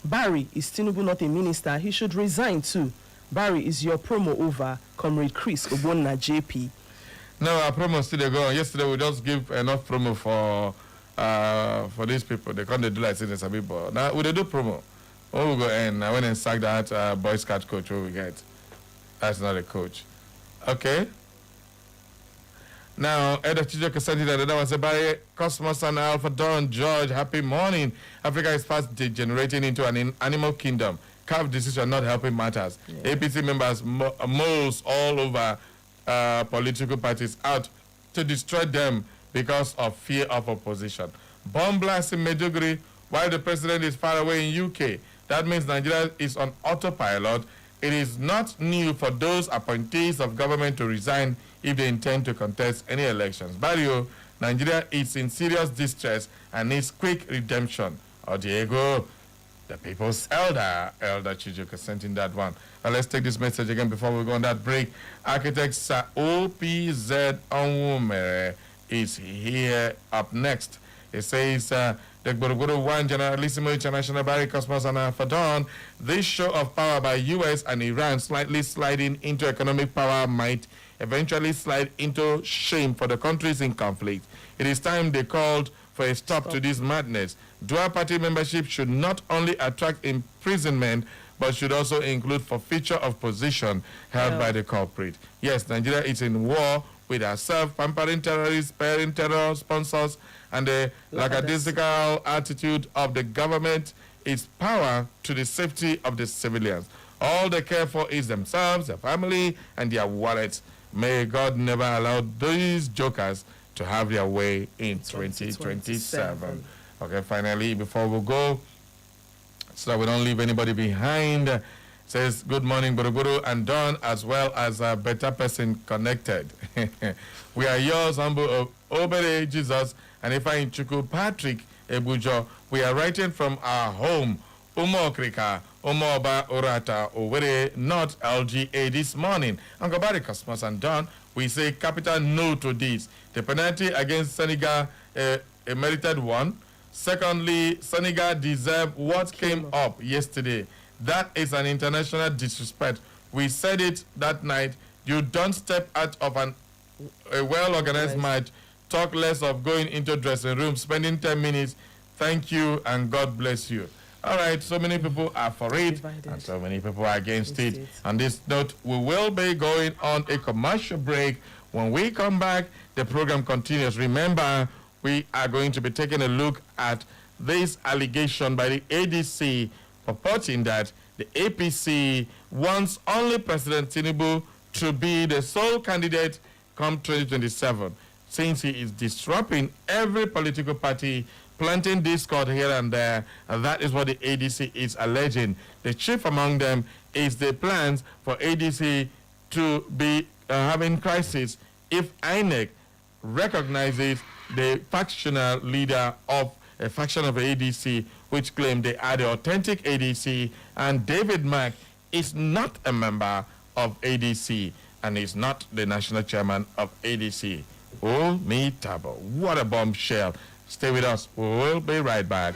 Speaker 2: Barry, is Tinubu not a minister? He should resign too. Barry, is your promo over? Comrade Chris Obonna JP.
Speaker 1: No, our promo still go on. Yesterday we just give enough promo for these people. They can't do like saying Sabibo. Now we do promo. When we go in, I went and sacked that Boy Scout coach who we get. That's not a coach. Okay. Now, Eda Chijo Kasenti, that was about Cosmos and Alpha Dawn George. Happy morning. Africa is fast degenerating into an animal kingdom. CAF decision not helping matters. Yeah. APC members moles all over political parties out to destroy them because of fear of opposition. Bomb blast in Maiduguri while the president is far away in UK. That means Nigeria is on autopilot. It is not new for those appointees of government to resign if they intend to contest any elections. Barrio, Nigeria is in serious distress and needs quick redemption. Oh, Diego, the people's elder Chijuka sent in that one. Let's take this message again before we go on that break. Architect Sir OPZ Onwumere is here up next. It says, the Gorogoro One Generalissimo International Barry Cosmos and Fadon, this show of power by US and Iran slightly sliding into economic power might eventually slide into shame for the countries in conflict. It is time they called for a stop to this madness. Dual party membership should not only attract imprisonment, but should also include forfeiture of position held by the culprit. Yes, Nigeria is in war with ourselves, pampering terrorists, sparing terror sponsors, and the lackadaisical attitude of the government is power to the safety of the civilians. All they care for is themselves, their family, and their wallets. May God never allow these jokers to have their way in 2027. Okay, finally, before we go, so that we don't leave anybody behind, says, good morning, Buruguru and Don, as well as a better person connected. We are yours, humble Obere Jesus, and if I Chuku Patrick Ebujo, we are writing from our home, Umokrika, Umoba Urata, Owere, not LGA this morning. Uncle Barry Cosmos and Don, we say capital no to this. The penalty against Senegal, a merited one. Secondly, Senegal deserve what came up yesterday. That is an international disrespect. We said it that night. You don't step out of a well-organized match. Talk less of going into dressing room, spending 10 minutes. Thank you and God bless you. All right, so many people are for it and so many people are against it. On this note, we will be going on a commercial break. When we come back, the program continues. Remember, we are going to be taking a look at this allegation by the ADC purporting that the APC wants only President Tinubu to be the sole candidate come 2027, since he is disrupting every political party, planting discord here and there, and that is what the ADC is alleging. The chief among them is the plans for ADC to be having crisis if INEC recognizes the factional leader of a faction of ADC, which claim they are the authentic ADC, and David Mack is not a member of ADC and is not the national chairman of ADC. Oh, me tabo. What a bombshell. Stay with us. We'll be right back.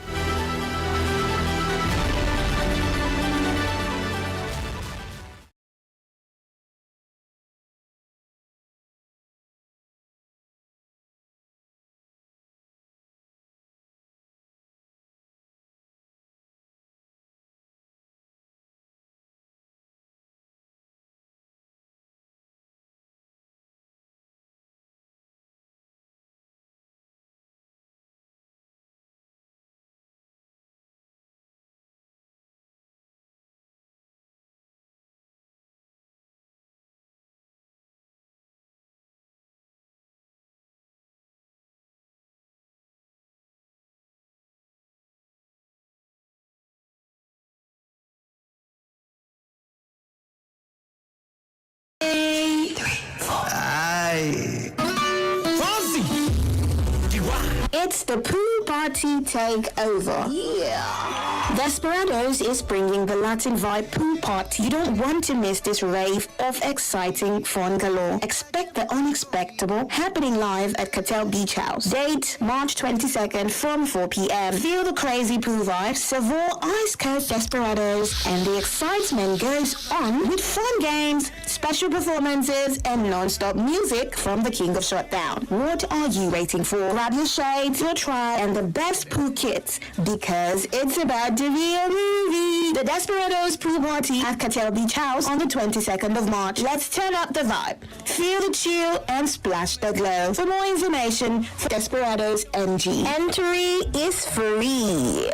Speaker 5: It's the pool party takeover. Yeah. Desperados is bringing the Latin vibe pool party. You don't want to miss this rave of exciting fun galore. Expect the unexpected happening live at Cattell Beach House. Date March 22nd from 4 p.m. Feel the crazy pool vibes, Savour Ice Coast Desperados, and the excitement goes on with fun games, special performances, and non-stop music from the King of Shutdown. What are you waiting for? Grab your shades, your trial, and the best pool kits, because it's about to be a movie. The Desperados Pool Party at Cattell Beach House on the 22nd of March. Let's turn up the vibe, feel the chill, and splash the glow. For more information, for Desperados NG. Entry is free.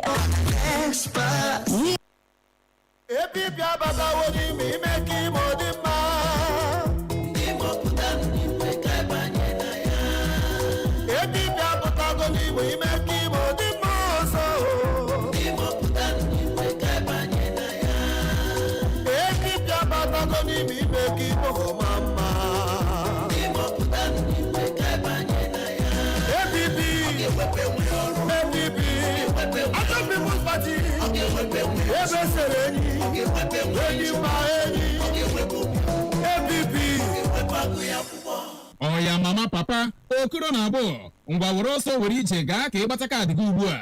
Speaker 6: Oya mama papa okoro na abo ngwa woro ọsọ were ije gaa ka ịgbata kaadị gị ugbu a.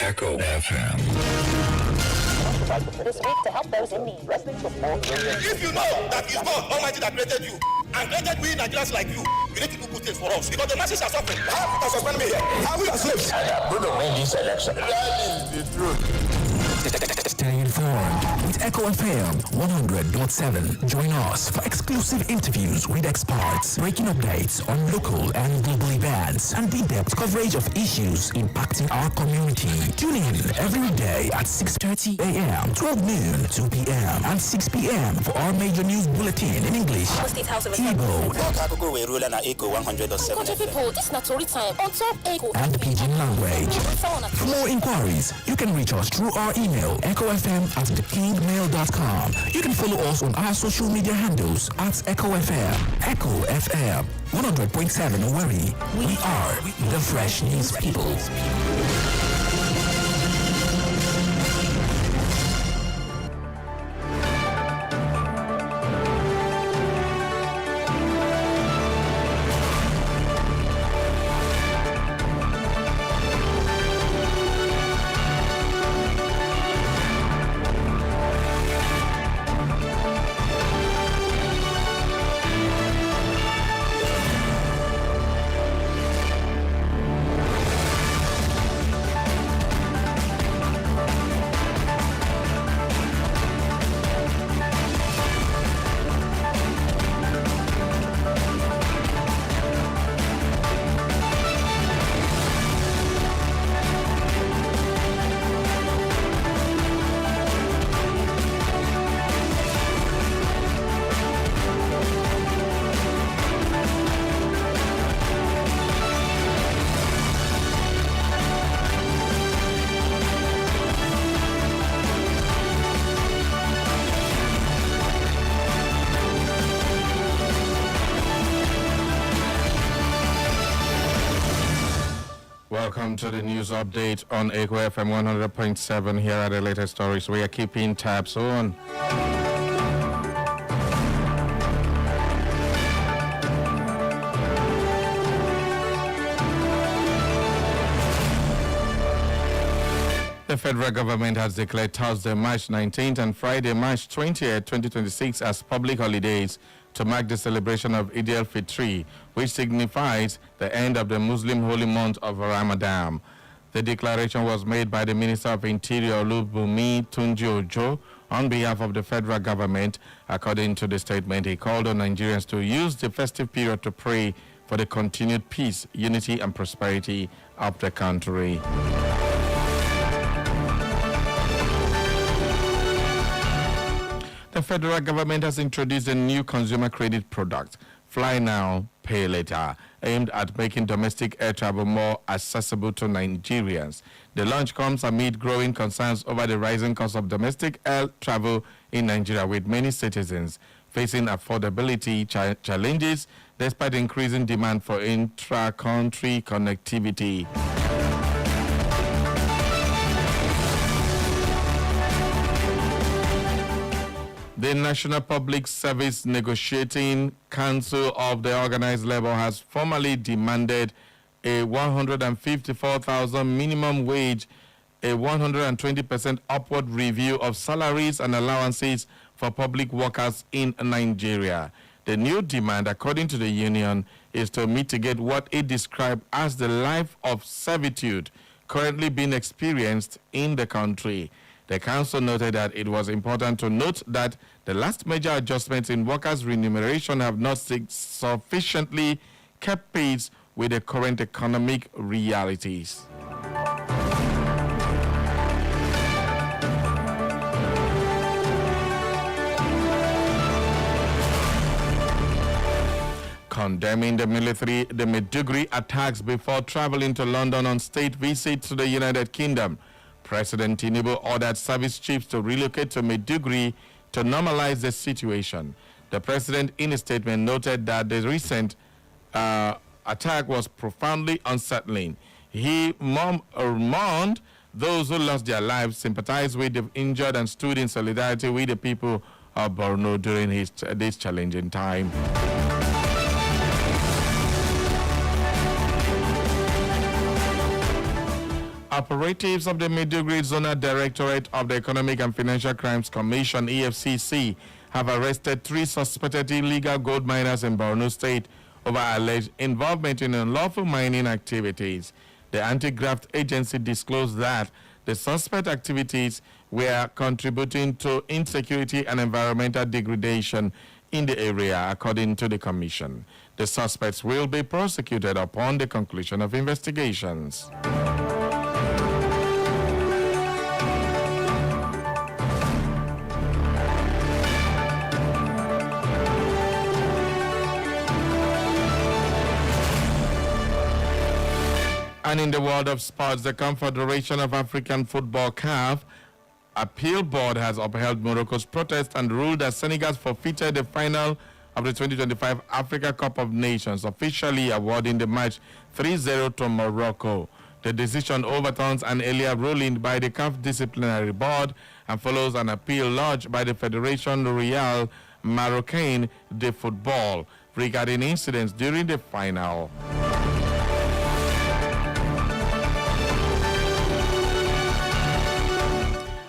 Speaker 7: Echo FM.
Speaker 8: This week to help those in need.
Speaker 9: If you know that it's God Almighty that created you and created we Nigerians like you need to do good things for us because the masses are suffering. How can suspend me here? How will I slaves?
Speaker 7: And I'm going to win this election.
Speaker 9: That is the truth.
Speaker 10: Stay informed with Echo FM 100.7. Join us for exclusive interviews with experts, breaking updates on local and global events, and in-depth coverage of issues impacting our community. Tune in every day at 6:30 a.m., 12 noon, 2 p.m., and 6 p.m. for our major news bulletin in English, Igbo, and Pidgin language. For more inquiries, you can reach us through our email, echofm@thekingmail.com. You can follow us on our social media handles at Echo FM. Echo FM 100.7 Owerri. We are the Fresh News People.
Speaker 1: Welcome to the news update on Echo FM 100.7. Here are the latest stories we are keeping tabs on. The federal government has declared Thursday, March 19th and Friday, March 20th, 2026 as public holidays to mark the celebration of Eid al-Fitr, which signifies the end of the Muslim holy month of Ramadan. The declaration was made by the Minister of Interior, Olubunmi Tunji-Ojo, on behalf of the federal government. According to the statement, he called on Nigerians to use the festive period to pray for the continued peace, unity, and prosperity of the country. The federal government has introduced a new consumer credit product, Fly Now, Pay Later, aimed at making domestic air travel more accessible to Nigerians. The launch comes amid growing concerns over the rising cost of domestic air travel in Nigeria, with many citizens facing affordability challenges despite increasing demand for intra-country connectivity. The National Public Service Negotiating Council of the Organized Labor has formally demanded a 154,000 minimum wage, a 120% upward review of salaries and allowances for public workers in Nigeria. The new demand, according to the union, is to mitigate what it described as the life of servitude currently being experienced in the country. The council noted that it was important to note that the last major adjustments in workers' remuneration have not sufficiently kept pace with the current economic realities. Condemning the Maiduguri attacks before traveling to London on state visit to the United Kingdom, President Tinubu ordered service chiefs to relocate to Maiduguri to normalize the situation. The president, in a statement, noted that the recent attack was profoundly unsettling. He mourned those who lost their lives, sympathized with the injured, and stood in solidarity with the people of Borno during this challenging time. Operatives of the Maiduguri Zonal Directorate of the Economic and Financial Crimes Commission, EFCC, have arrested 3 suspected illegal gold miners in Borno State over alleged involvement in unlawful mining activities. The anti-graft agency disclosed that the suspect activities were contributing to insecurity and environmental degradation in the area, according to the commission. The suspects will be prosecuted upon the conclusion of investigations. And in the world of sports, the Confederation of African Football (CAF) Appeal Board has upheld Morocco's protest and ruled that Senegal forfeited the final of the 2025 Africa Cup of Nations, officially awarding the match 3-0 to Morocco. The decision overturns an earlier ruling by the CAF Disciplinary Board and follows an appeal lodged by the Fédération Royale Marocaine de Football regarding incidents during the final.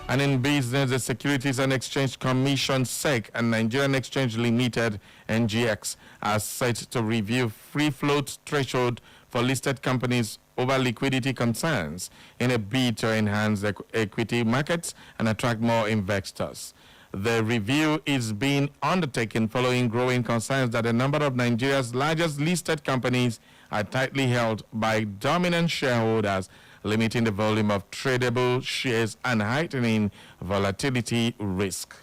Speaker 1: And in business, the Securities and Exchange Commission, SEC, and Nigerian Exchange Limited, NGX, are set to review free float threshold for listed companies over liquidity concerns in a bid to enhance the equity markets and attract more investors. The review is being undertaken following growing concerns that a number of Nigeria's largest listed companies are tightly held by dominant shareholders, limiting the volume of tradable shares and heightening volatility risk.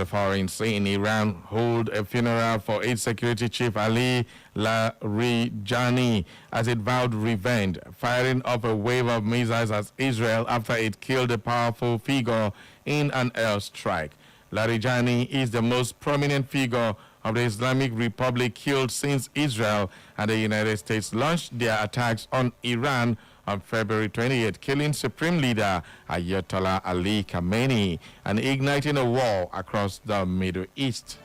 Speaker 1: the foreign scene, Iran hold a funeral for its security chief Ali Larijani as it vowed revenge, firing off a wave of missiles at Israel after it killed a powerful figure in an airstrike. Larijani is the most prominent figure of the Islamic Republic killed since Israel and the United States launched their attacks on Iran on February 28th, killing Supreme Leader Ayatollah Ali Khamenei and igniting a war across the Middle East.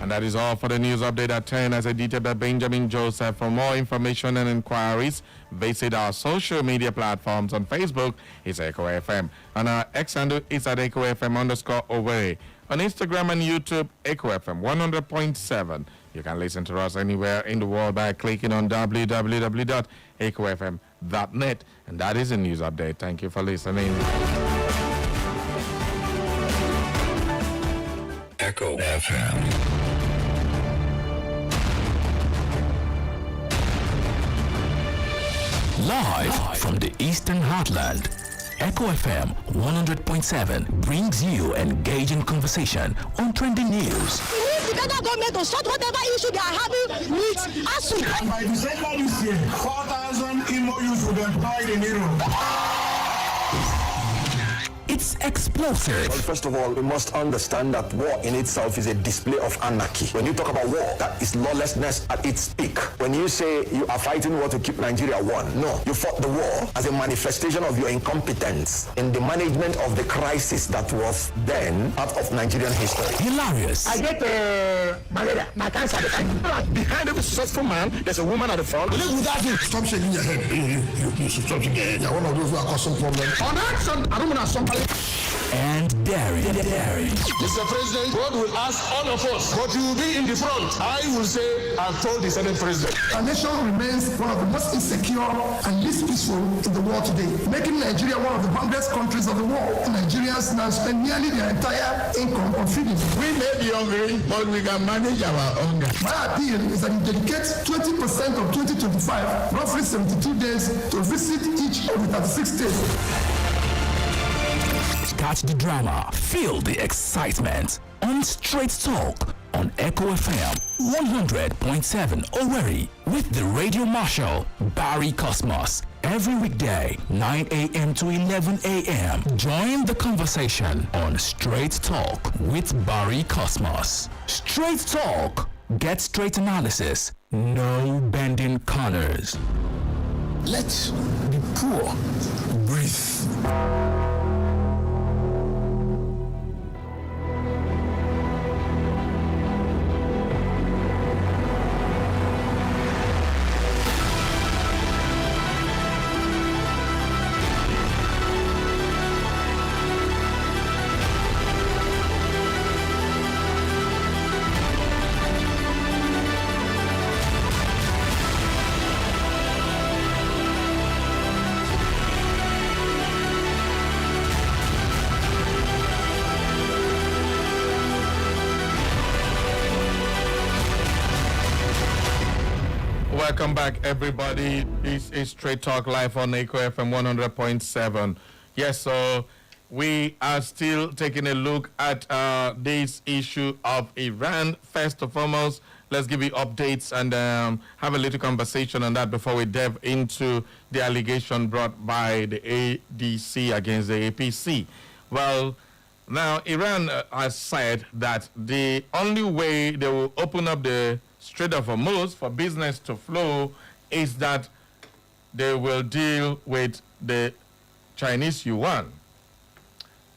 Speaker 1: And that is all for the news update at 10 as edited by Benjamin Joseph. For more information and inquiries, visit our social media platforms. On Facebook, it's Echo FM. On our X handle, it's at Echo FM_Owerri. On Instagram and YouTube, Echo FM 100.7. You can listen to us anywhere in the world by clicking on www.echofm.net. And that is a news update. Thank you for listening.
Speaker 7: Echo FM.
Speaker 10: Live from the Eastern Heartland, Echo FM 100.7 brings you engaging conversation on trending news.
Speaker 8: We need the federal government to sort whatever issue they are having with ASU.
Speaker 11: And by December this year, 4,000 MOUs will be applied in Europe.
Speaker 10: It's explosive.
Speaker 12: Well, first of all, we must understand that war in itself is a display of anarchy. When you talk about war, that is lawlessness at its peak. When you say you are fighting war to keep Nigeria one, no. You fought the war as a manifestation of your incompetence in the management of the crisis that was then part of Nigerian history.
Speaker 10: Hilarious.
Speaker 11: I get malaria, my cancer. Behind every successful man, there's a woman at the front. Live without you. Stop shaking your head. You should stop shaking your head. You're one of those who are causing problems. On action, I don't want to somebody.
Speaker 10: And daring.
Speaker 11: Mr. President, God will ask all of us, but you will be in the front. I will say, I've told the Senate President.
Speaker 13: Our nation remains one of the most insecure and least peaceful in the world today, making Nigeria one of the hungriest countries of the world. Nigerians now spend nearly their entire income on feeding.
Speaker 11: We may be hungry, but we can manage our hunger.
Speaker 13: My appeal is that you dedicate 20% of 2025, roughly 72 days, to visit each of the 36 states.
Speaker 10: Catch the drama, feel the excitement on Straight Talk on Echo FM 100.7 Owerri with the Radio Marshal Barry Cosmos. Every weekday, 9 a.m. to 11 a.m. Join the conversation on Straight Talk with Barry Cosmos. Straight Talk. Get straight analysis. No bending corners.
Speaker 11: Let the poor breathe.
Speaker 1: Welcome back, everybody. This is Straight Talk live on Echo FM 100.7. Yes, so we are still taking a look at this issue of Iran. First and foremost, let's give you updates and have a little conversation on that before we delve into the allegation brought by the ADC against the APC. Well, now Iran has said that the only way they will open up the Strait of Hormuz for business to flow is that they will deal with the Chinese yuan,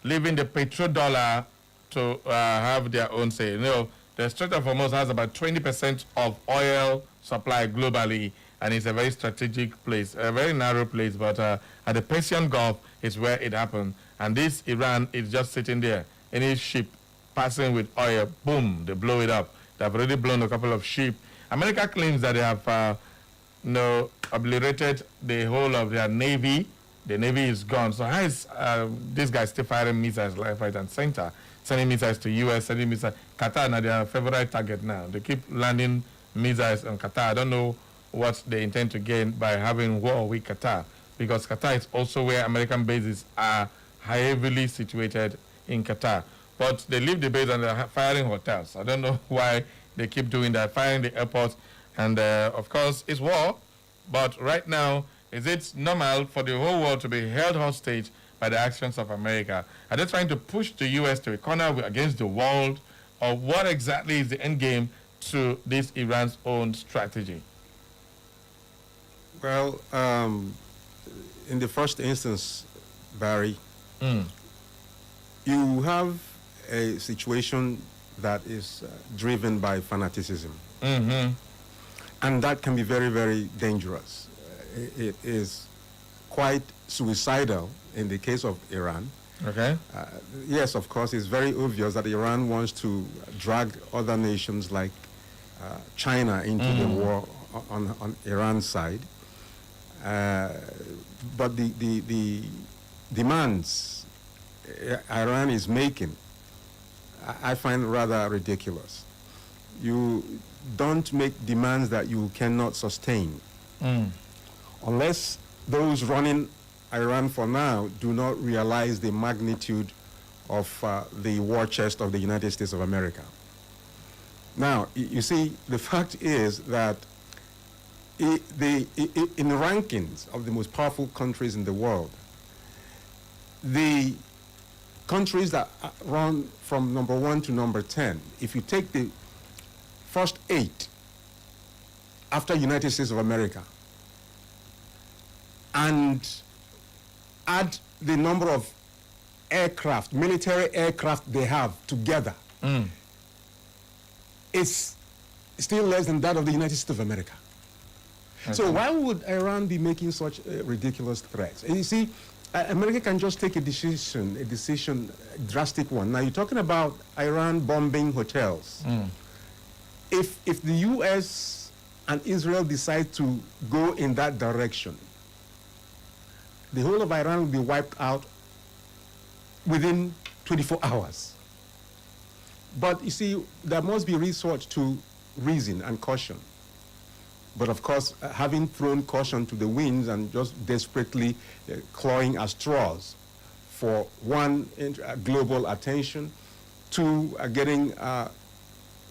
Speaker 1: leaving the petrodollar to have their own say. You know, the Strait of Hormuz has about 20% of oil supply globally, and it's a very strategic place, a very narrow place, but at the Persian Gulf is where it happened. And this Iran is just sitting there. Any ship passing with oil, boom, they blow it up. They've already blown a couple of ships. America claims that they have obliterated the whole of their navy. The navy is gone. So how is this guy still firing missiles left, right, and center, sending missiles to U.S., sending missiles? Qatar, now their favorite target now. They keep landing missiles on Qatar. I don't know what they intend to gain by having war with Qatar. because Qatar is also where American bases are heavily situated in Qatar. But they leave the base and they're firing hotels. I don't know why they keep doing that, firing the airport. And of course, it's war. But right now, is it normal for the whole world to be held hostage by the actions of America? Are they trying to push the U.S. to a corner against the world? Or what exactly is the end game to this Iran's own strategy?
Speaker 3: Well, in the first instance, Barry, you have a situation that is driven by fanaticism. And that can be very, very dangerous. It is quite suicidal in the case of Iran.
Speaker 1: Okay.
Speaker 3: Yes, of course, it's very obvious that Iran wants to drag other nations like China into the war on Iran's side. But the demands Iran is making, I find rather ridiculous. You don't make demands that you cannot sustain. Unless those running Iran for now do not realize the magnitude of the war chest of the United States of America. Now, you see, the fact is that in the rankings of the most powerful countries in the world, the countries that run from number 1 to number 10, if you take the first 8 after United States of America and add the number of aircraft, military aircraft they have together, it's still less than that of the United States of America. Okay. So why would Iran be making such ridiculous threats? And you see, America can just take a decision, a drastic one. Now you're talking about Iran bombing hotels. If the U.S. and Israel decide to go in that direction, the whole of Iran will be wiped out within 24 hours. But you see, there must be resort to reason and caution. But of course, having thrown caution to the winds and just desperately clawing at straws for one, global attention, two, getting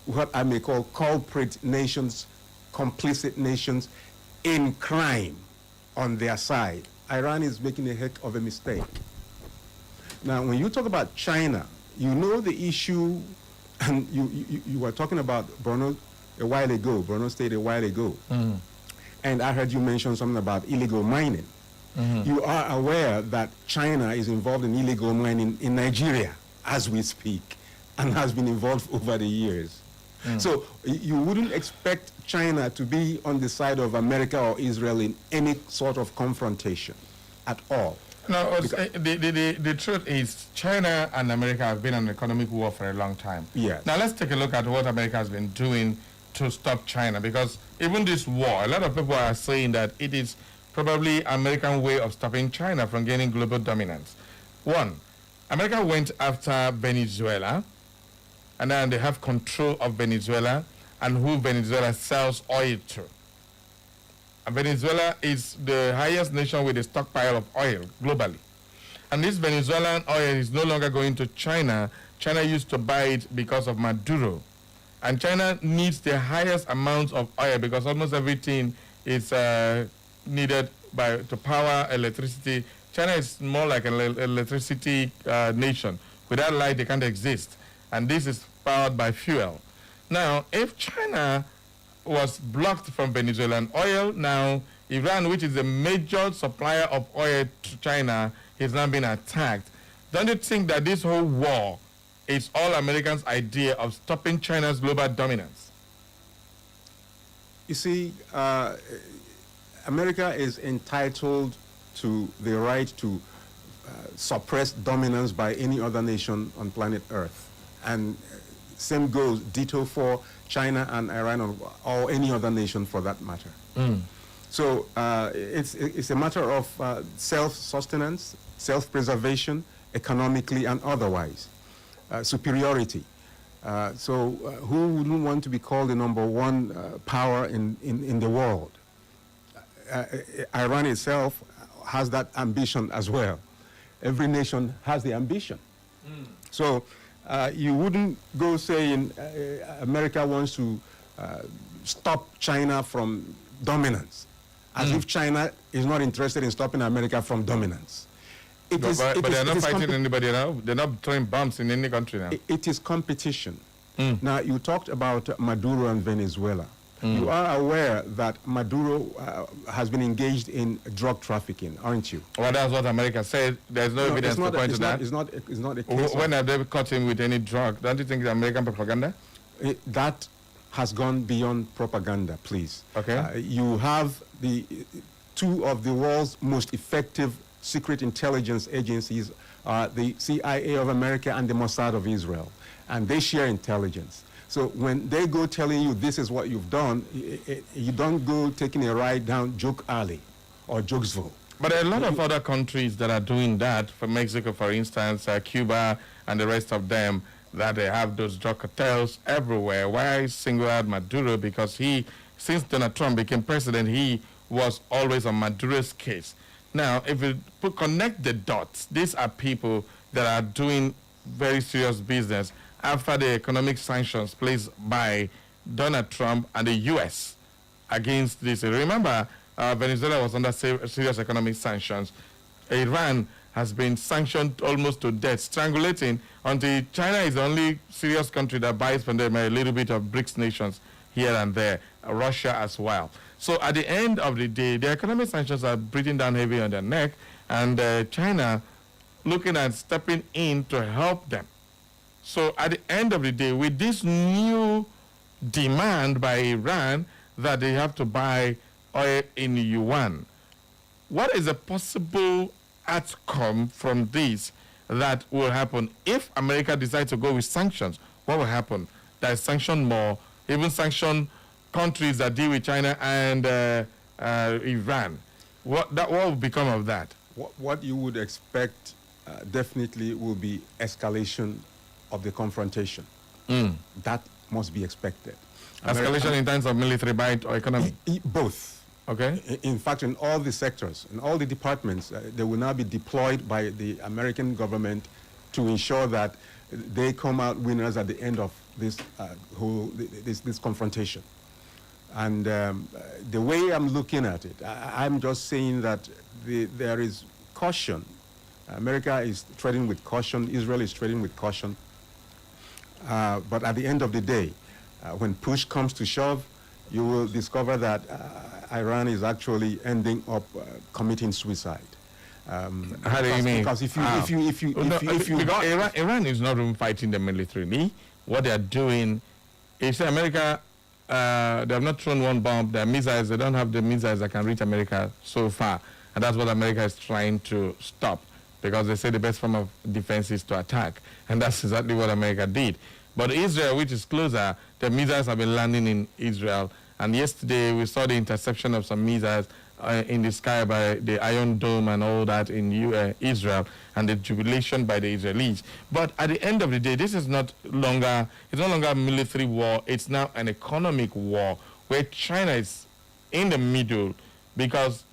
Speaker 3: what I may call culprit nations, complicit nations in crime on their side, Iran is making a heck of a mistake. Now, when you talk about China, you know the issue, and you were talking about Borno a while ago, Borno State a while ago. And I heard you mention something about illegal mining. You are aware that China is involved in illegal mining in Nigeria as we speak, and has been involved over the years. So you wouldn't expect China to be on the side of America or Israel in any sort of confrontation at all.
Speaker 1: No, the truth is China and America have been on economic war for a long time.
Speaker 3: Yes.
Speaker 1: Now let's take a look at what America has been doing to stop China, because even this war, a lot of people are saying that it is probably American way of stopping China from gaining global dominance. One, America went after Venezuela, and then they have control of Venezuela and who Venezuela sells oil to. And Venezuela is the highest nation with a stockpile of oil globally. And this Venezuelan oil is no longer going to China. China used to buy it because of Maduro. And China needs the highest amount of oil because almost everything is needed to power electricity. China is more like an electricity nation. Without light, they can't exist. And this is powered by fuel. Now, if China was blocked from Venezuelan oil, now Iran, which is a major supplier of oil to China, is now being attacked. Don't you think that this whole war is all Americans' idea of stopping China's global dominance?
Speaker 3: You see, America is entitled to the right to suppress dominance by any other nation on planet Earth. And same goes ditto for China and Iran or any other nation for that matter. So it's a matter of self-sustenance, self-preservation, economically and otherwise, superiority. So who wouldn't want to be called the number one power in the world? Iran itself has that ambition as well. Every nation has the ambition. So you wouldn't go saying America wants to stop China from dominance, as if China is not interested in stopping America from dominance.
Speaker 1: But they're not fighting anybody now. They're not throwing bombs in any country now.
Speaker 3: It is competition. Now, you talked about Maduro and Venezuela. You are aware that Maduro has been engaged in drug trafficking, aren't you?
Speaker 1: Well, that's what America said. There's no evidence to point to that.
Speaker 3: It's not a case
Speaker 1: when have they caught him with any drug? Don't you think it's American propaganda?
Speaker 3: That has gone beyond propaganda, please.
Speaker 1: Okay.
Speaker 3: You have two of the world's most effective secret intelligence agencies, the CIA of America and the Mossad of Israel, and they share intelligence. So when they go telling you this is what you've done, you don't go taking a ride down Joke Alley or Jokesville.
Speaker 1: But there are a lot of other countries that are doing that. For Mexico, for instance, Cuba and the rest of them, that they have those drug cartels everywhere. Why single out Maduro? Because since Donald Trump became president, he was always on Maduro's case. Now, if you connect the dots, these are people that are doing very serious business after the economic sanctions placed by Donald Trump and the U.S. against this. Remember, Venezuela was under serious economic sanctions. Iran has been sanctioned almost to death, strangulating until China is the only serious country that buys from them, a little bit of BRICS nations here and there, Russia as well. So at the end of the day, the economic sanctions are breathing down heavy on their neck, and China looking at stepping in to help them. So at the end of the day, with this new demand by Iran that they have to buy oil in yuan, what is a possible outcome from this that will happen? If America decides to go with sanctions, what will happen? That is sanction more, even sanction countries that deal with China and Iran. What will become of that?
Speaker 3: What you would expect definitely will be escalation of the confrontation. That must be expected.
Speaker 1: Escalation in terms of military might or economy?
Speaker 3: Both.
Speaker 1: Okay.
Speaker 3: In fact, in all the sectors, in all the departments, they will now be deployed by the American government to ensure that they come out winners at the end of this this confrontation. And the way I'm looking at it, I'm just saying that there is caution. America is treading with caution. Israel is treading with caution. But at the end of the day, when push comes to shove, you will discover that Iran is actually ending up committing suicide.
Speaker 1: How do you mean?
Speaker 3: Because
Speaker 1: Iran is not even fighting them militarily. What they are doing is America. They have not thrown one bomb. Their missiles, they don't have the missiles that can reach America so far. And that's what America is trying to stop, because they say the best form of defense is to attack. And that's exactly what America did. But Israel, which is closer, the missiles have been landing in Israel. And yesterday we saw the interception of some missiles in the sky by the Iron Dome and all that in Israel, and the jubilation by the Israelis. But at the end of the day, this is no longer a military war. It's now an economic war where China is in the middle, because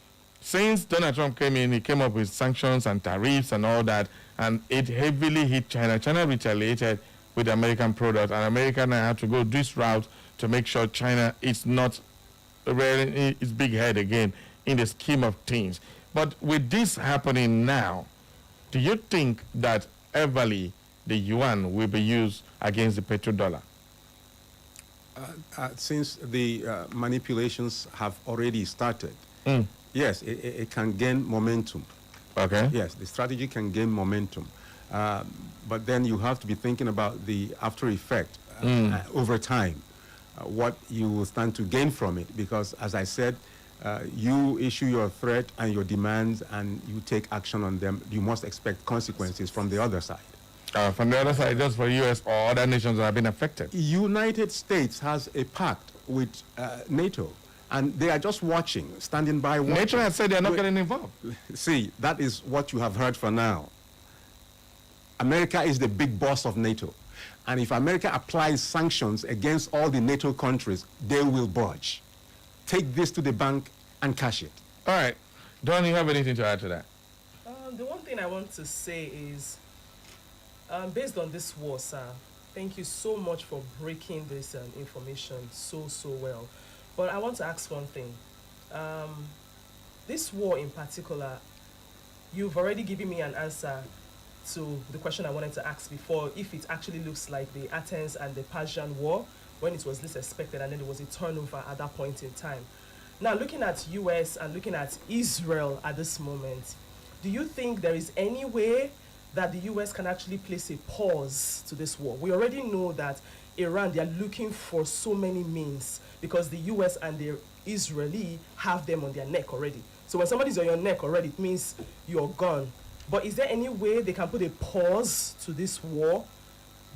Speaker 1: since Donald Trump came in, he came up with sanctions and tariffs and all that, and it heavily hit China. China retaliated with American products, and America now had to go this route to make sure China is not rearing its big head again in the scheme of things. But with this happening now, do you think that everly the yuan will be used against the petrodollar?
Speaker 3: Since the manipulations have already started, yes, it can gain momentum.
Speaker 1: Okay.
Speaker 3: Yes, the strategy can gain momentum. But then you have to be thinking about the after effect over time, what you will stand to gain from it. Because, as I said, you issue your threat and your demands and you take action on them, you must expect consequences from the other side.
Speaker 1: From the other side, just for U.S. or other nations that have been affected?
Speaker 3: United States has a pact with NATO, and they are just watching, standing by watching.
Speaker 1: NATO has said they are not getting involved.
Speaker 3: See, that is what you have heard for now. America is the big boss of NATO. And if America applies sanctions against all the NATO countries, they will budge. Take this to the bank and cash it.
Speaker 1: All right. Don, you have anything to add to that?
Speaker 2: The one thing I want to say is, based on this war, sir, thank you so much for breaking this information so well. But I want to ask one thing. This war in particular, you've already given me an answer to the question I wanted to ask before, if it actually looks like the Athens and the Persian War, when it was least expected and then there was a turnover at that point in time. Now, looking at US and looking at Israel at this moment, do you think there is any way that the US can actually place a pause to this war? We already know that Iran, they are looking for so many means because the US and the Israeli have them on their neck already. So when somebody's on your neck already, it means you're gone. But is there any way they can put a pause to this war?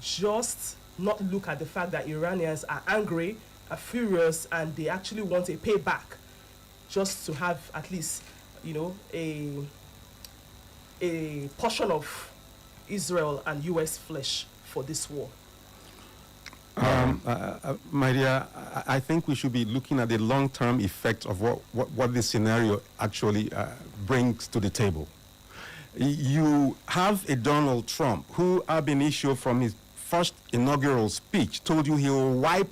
Speaker 2: Just not look at the fact that Iranians are angry, are furious, and they actually want a payback, just to have at least, you know, a portion of Israel and US flesh for this war.
Speaker 3: My dear, I think we should be looking at the long-term effect of what this scenario actually brings to the table. You have a Donald Trump who, ab initio, from his first inaugural speech, told you he will wipe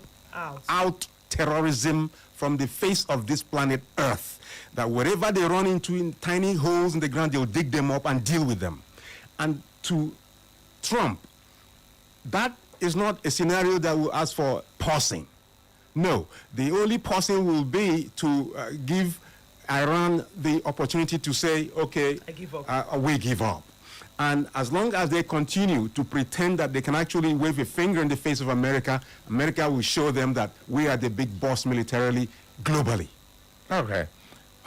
Speaker 3: out terrorism from the face of this planet Earth. That wherever they run into in tiny holes in the ground, they'll dig them up and deal with them. And to Trump, that is not a scenario that will ask for pausing. No, the only pausing will be to give Iran the opportunity to say, okay,
Speaker 2: I give up.
Speaker 3: We give up. And as long as they continue to pretend that they can actually wave a finger in the face of America, America will show them that we are the big boss militarily, globally.
Speaker 1: Okay.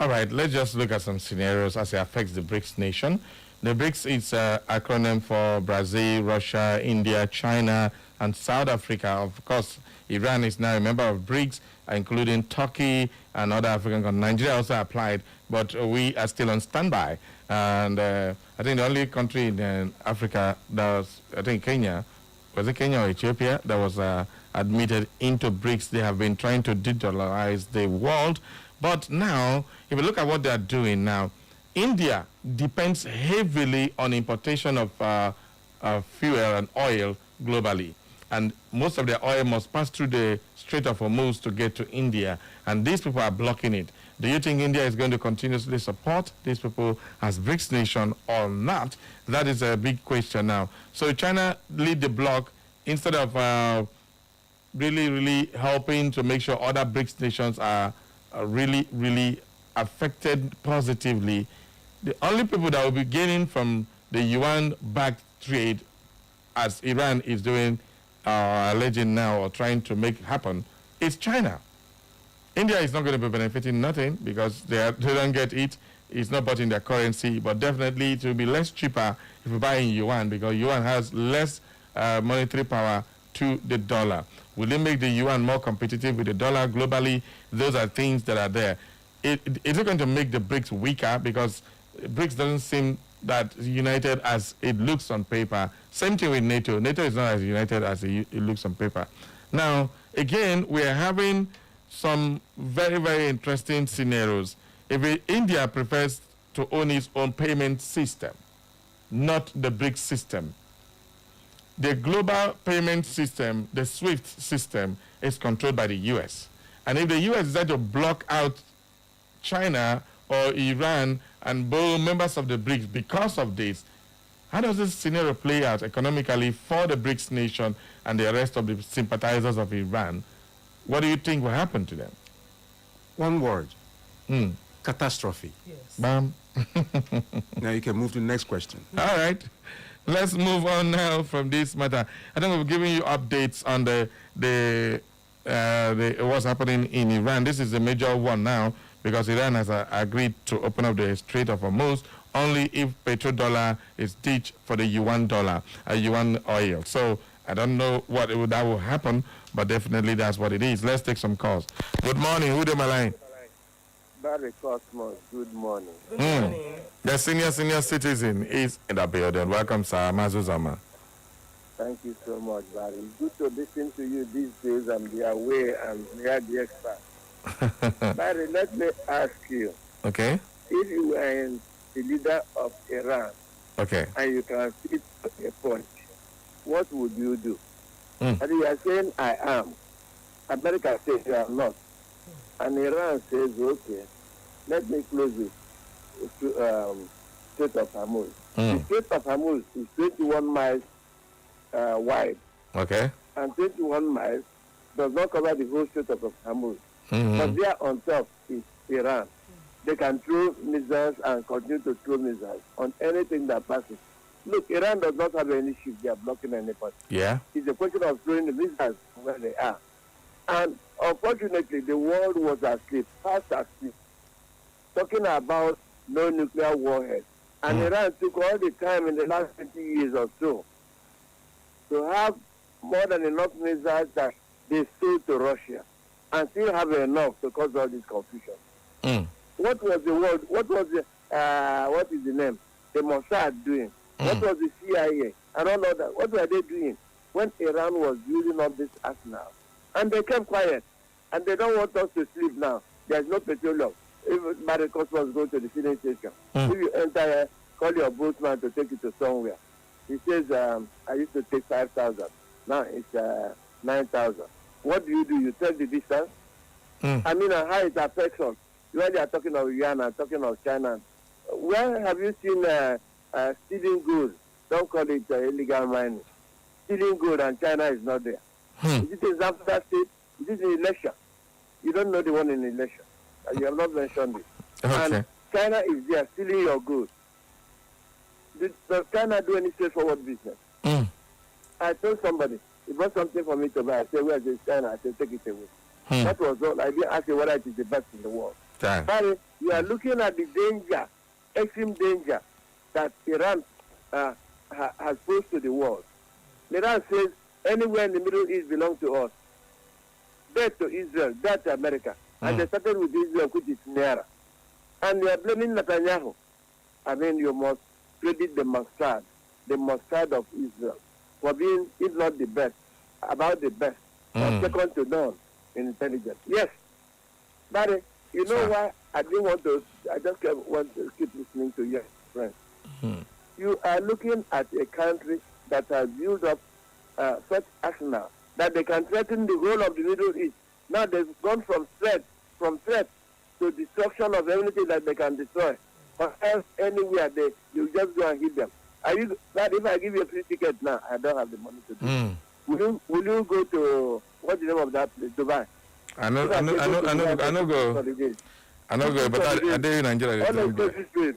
Speaker 1: All right, let's just look at some scenarios as it affects the BRICS nation. The BRICS is an acronym for Brazil, Russia, India, China, and South Africa. Of course, Iran is now a member of BRICS, including Turkey and other African countries. Nigeria also applied, but we are still on standby. And I think the only country in Africa that was, I think Kenya, was it Kenya or Ethiopia, that was admitted into BRICS. They have been trying to de-dollarize the world. But now, if you look at what they are doing now, India depends heavily on importation of fuel and oil globally. And most of their oil must pass through the Strait of Hormuz to get to India. And these people are blocking it. Do you think India is going to continuously support these people as BRICS nation or not? That is a big question now. So China lead the bloc instead of really helping to make sure other BRICS nations are really affected positively. The only people that will be gaining from the yuan-backed trade, as Iran is doing, alleging now or trying to make happen, is China. India is not going to be benefiting nothing because they don't get it. It's not bought in their currency, but definitely it will be less cheaper if you buy in yuan because yuan has less monetary power to the dollar. Will it make the yuan more competitive with the dollar globally? Those are things that are there. It's not going to make the BRICS weaker because BRICS doesn't seem that united as it looks on paper. Same thing with NATO. NATO is not as united as it looks on paper. Now, again, we are having some very interesting scenarios. If India prefers to own its own payment system, not the BRICS system, the global payment system, the SWIFT system, is controlled by the U.S. And if the U.S. decides to block out China or Iran and both members of the BRICS because of this, how does this scenario play out economically for the BRICS nation and the rest of the sympathizers of Iran? What do you think will happen to them?
Speaker 3: One word. Catastrophe.
Speaker 2: Yes.
Speaker 1: Bam.
Speaker 3: Now you can move to the next question.
Speaker 1: All right. Let's move on now from this matter. I think we've given you updates on the what's happening in Iran. This is a major one now because Iran has agreed to open up the Strait of Hormuz only if petrodollar is ditched for the yuan dollar, yuan oil. So I don't know what that will happen, but definitely that's what it is. Let's take some calls. Good morning. Who do my line?
Speaker 14: Barry Cosmos, good morning.
Speaker 2: Good morning.
Speaker 1: The senior citizen is in the building. Welcome, sir. Mazuzama.
Speaker 14: Thank you so much, Barry. It's good to listen to you these days and be aware and hear the experts. Barry, let me ask you.
Speaker 1: Okay.
Speaker 14: if you were the leader of Iran,
Speaker 1: okay,
Speaker 14: and you can fit a point, what would you do?
Speaker 1: Mm.
Speaker 14: And you are saying, I am. America says you are not. And Iran says, okay, let me close it to Strait of Hormuz.
Speaker 1: Mm.
Speaker 14: The Strait of Hormuz is 21 miles wide.
Speaker 1: Okay.
Speaker 14: And 21 miles does not cover the whole Strait of Hormuz.
Speaker 1: Mm-hmm.
Speaker 14: But there on top is Iran. They can throw missiles and continue to throw missiles on anything that passes. Look, Iran does not have any ships. They are blocking anybody.
Speaker 1: Yeah.
Speaker 14: It's a question of throwing the missiles where they are. And unfortunately, the world was asleep, fast asleep, talking about no nuclear warheads. And Iran took all the time in the last 20 years or so to have more than enough missiles that they sold to Russia and still have enough to cause all this confusion.
Speaker 1: Mm.
Speaker 14: What was the world? What was the, what is the name? The Mossad doing? What was the CIA? And all of that. What were they doing when Iran was using up this arsenal? And they kept quiet. And they don't want us to sleep now. There's no petroleum. If Barry Cosmos go to the filling station, if you enter here, call your boatman to take you to somewhere. He says, I used to take 5,000. Now it's 9,000. What do? You tell the distance? I mean, how it affects us. When they are talking of Iran and talking of China, where have you seen stealing gold? Don't call it illegal mining. Stealing gold and China is not there. Is it in Zamfara State? Is it in election? You don't know the one in election. You have not mentioned it.
Speaker 1: Okay.
Speaker 14: And China is there stealing your goods. Does China do any straightforward business? I told somebody, he bought something for me to buy. I said, where is China? I said, take it away. That was all. I didn't ask you whether it is the best in the world. But you are looking at the danger, extreme danger, that Iran has posed to the world. Iran says anywhere in the Middle East belongs to us. Death to Israel, death to America. And they started with Israel, which is nearer. And they are blaming Netanyahu. I mean, you must credit the Mossad of Israel, for being, if not the best, about the best, or second to none in intelligence. Yes, but you know why I didn't want to, I just want to keep listening to your friends. You are looking at a country that has built up such arsenal that they can threaten the whole of the Middle East. Now they've gone from threat to destruction of everything that they can destroy. Or else anywhere you just go and hit them. If I give you a free ticket now, I don't have the money to do it. Will you go to, what's the name of that place, Dubai?
Speaker 1: I know go, but I do in Nigeria.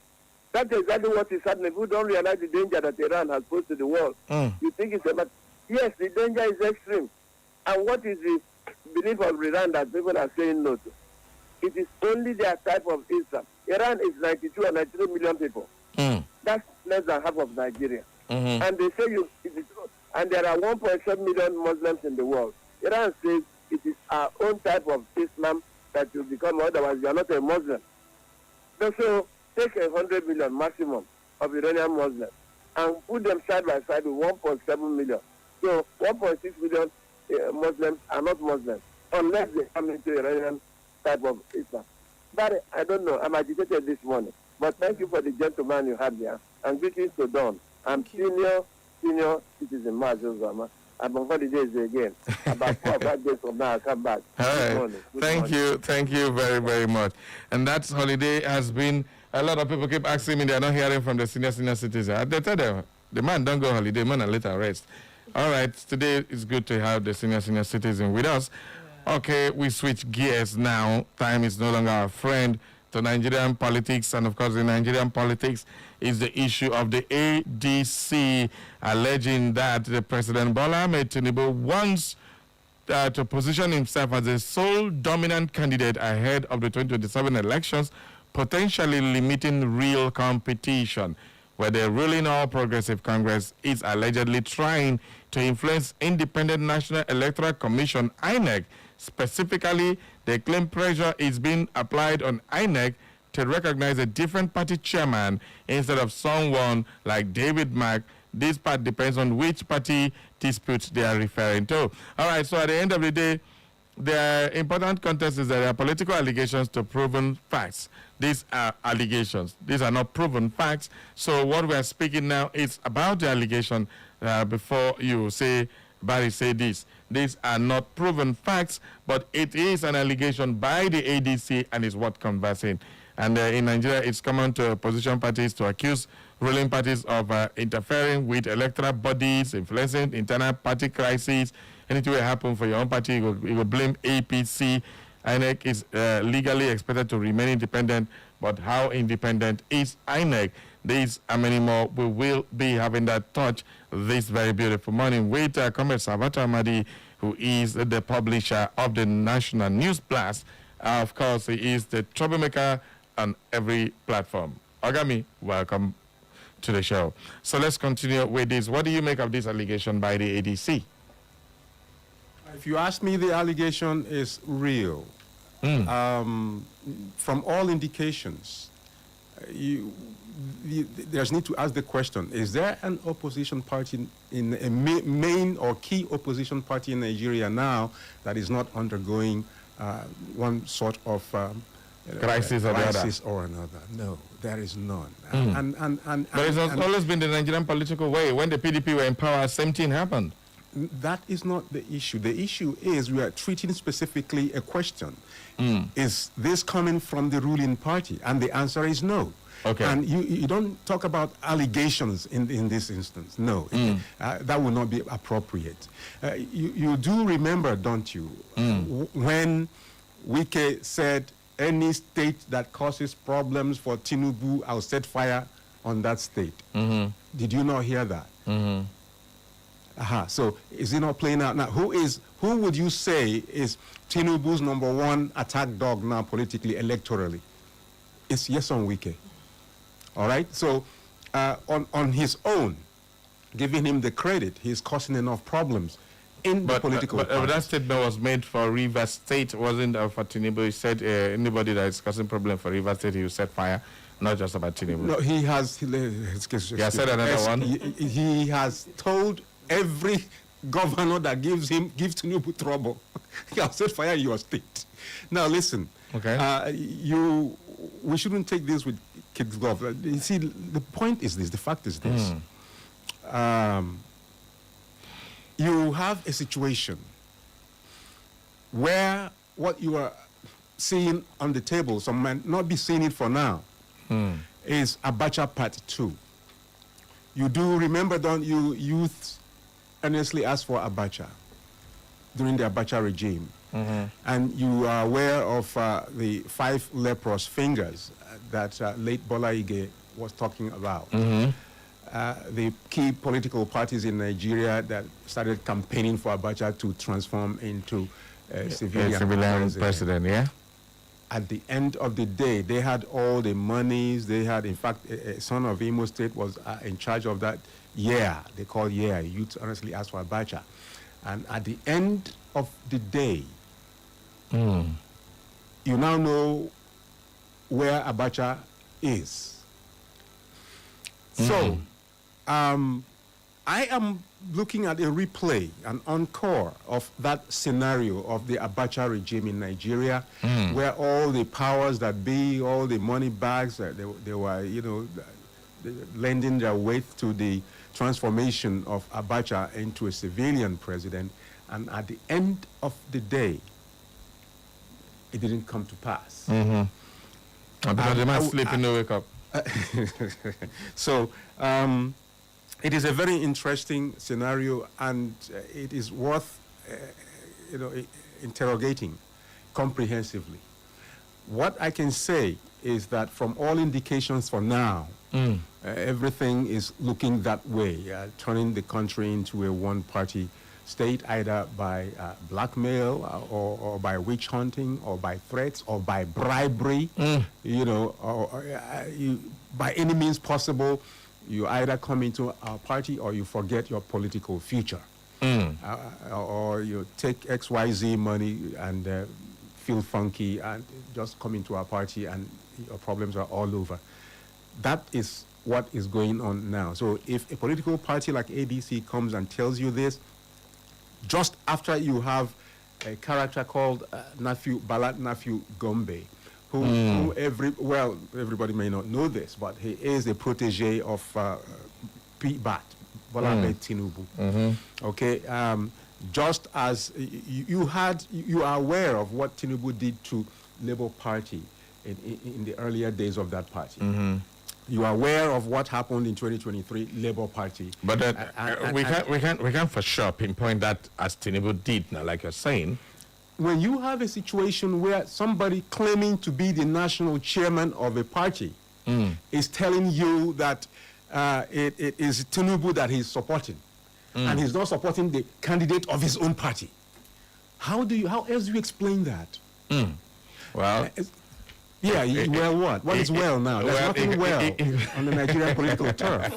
Speaker 14: That's exactly what is happening. People don't realize the danger that Iran has posed to the world. You think it's but yes, the danger is extreme. And what is the belief of Iran that people are saying no to? It is only their type of Islam. Iran is 92 or 93 million people. That's less than half of Nigeria. And they say and there are 1.7 million Muslims in the world. Iran says it is our own type of Islam that will become, otherwise you are not a Muslim. So take 100 million maximum of Iranian Muslims and put them side by side with 1.7 million. So 1.6 million Muslims are not Muslims unless they come into Iranian type of Islam. But I don't know. I'm agitated this morning. But thank you for the gentleman you had there. And greetings to Don. I'm senior citizen Mazul Zama. I'm on holidays again. About 4 or 5 days from now, I'll come back.
Speaker 1: All right. Thank you very, very much. And that holiday has been, a lot of people keep asking me, they're not hearing from the senior citizen. They tell them, the man don't go holiday, man and later rest. All right, today it's good to have the senior citizen with us. Okay, we switch gears now. Time is no longer our friend to Nigerian politics. And of course, in Nigerian politics is the issue of the ADC alleging that the President Bola Ahmed Tinubu wants to position himself as a sole dominant candidate ahead of the 2027 elections, potentially limiting real competition, where the ruling All Progressive Congress is allegedly trying to influence Independent National Electoral Commission, INEC. Specifically, they claim pressure is being applied on INEC to recognize a different party chairman instead of someone like David Mack. This part depends on which party dispute they are referring to. All right, so at the end of the day, the important context is that there are political allegations to proven facts. These are allegations. These are not proven facts. So what we are speaking now is about the allegation. Before you say, Barry, say this. These are not proven facts, but it is an allegation by the ADC and is what conversing. And in Nigeria, it's common to opposition parties to accuse ruling parties of interfering with electoral bodies, influencing internal party crises. Anything will happen for your own party, you will blame APC. INEC is legally expected to remain independent, but how independent is INEC? These and many more, we will be having that touch this very beautiful morning with Comrade Salvatore Amadi, who is the publisher of the National News Blast. Of course, he is the troublemaker on every platform. Ogami, welcome to the show. So let's continue with this. What do you make of this allegation by the ADC?
Speaker 3: If you ask me, the allegation is real. From all indications, there's need to ask the question, is there an opposition party in a main or key opposition party in Nigeria now that is not undergoing one sort of
Speaker 1: crisis
Speaker 3: or another? No, there is none.
Speaker 1: But it's always been the Nigerian political way. When the PDP were in power, same thing happened.
Speaker 3: That is not the issue. The issue is we are treating specifically a question. Is this coming from the ruling party? And the answer is no.
Speaker 1: Okay.
Speaker 3: And you don't talk about allegations in this instance. No, that would not be appropriate. You do remember, don't you, when Wike said, any state that causes problems for Tinubu, I'll set fire on that state. Did you not hear that? So is it not playing out now? Who would you say is Tinubu's number one attack dog now politically, electorally? It's Nyesom Wike. All right? So on his own, giving him the credit, he's causing enough problems in the political
Speaker 1: But that statement was made for Rivers State, wasn't for Tinubu. He said anybody that is causing problem for Rivers State, he will set fire, not just about Tinubu.
Speaker 3: No, he has... He
Speaker 1: said another one.
Speaker 3: He has told every governor that gives Tinubu trouble, he'll set fire in your state. Now listen,
Speaker 1: okay.
Speaker 3: We shouldn't take this with kids' glove. You see, the point is this, the fact is this. You have a situation where what you are seeing on the table, some might not be seeing it for now, is Abacha Part 2. You do remember, don't you, youth earnestly asked for Abacha during the Abacha regime. And you are aware of the 5 leprous fingers that late Bola Ige was talking about. The key political parties in Nigeria that started campaigning for Abacha to transform into a civilian
Speaker 1: president, yeah?
Speaker 3: At the end of the day, they had all the monies. They had, in fact, a son of Imo State was in charge of that they call youth honestly asked for Abacha. And at the end of the day, you now know where Abacha is. So, I am looking at a replay, an encore of that scenario of the Abacha regime in Nigeria, where all the powers that be, all the money bags, they were, lending their weight to the transformation of Abacha into a civilian president. And at the end of the day, it didn't come to pass.
Speaker 1: Because they might sleep and no wake up.
Speaker 3: So, it is a very interesting scenario, and it is worth, interrogating comprehensively. What I can say is that from all indications for now, everything is looking that way, turning the country into a one-party state, either by blackmail or by witch hunting or by threats or by bribery, by any means possible. You either come into our party or you forget your political future. Or you take XYZ money and feel funky and just come into our party and your problems are all over. That is what is going on now. So if a political party like ADC comes and tells you this, just after you have a character called Balat Nafiu Gombe, who everybody may not know this, but he is a protege of P-Bat, Bola Tinubu. Okay, just as you are aware of what Tinubu did to Labour Party in the earlier days of that party. You are aware of what happened in 2023 Labour Party.
Speaker 1: But we can't for sure pinpoint that as Tinubu did now, like you're saying.
Speaker 3: When you have a situation where somebody claiming to be the national chairman of a party is telling you that it is Tinubu that he's supporting, and he's not supporting the candidate of his own party, how else do you explain that?
Speaker 1: Well,
Speaker 3: well, what? What is well now? There's nothing well on the Nigerian political turf.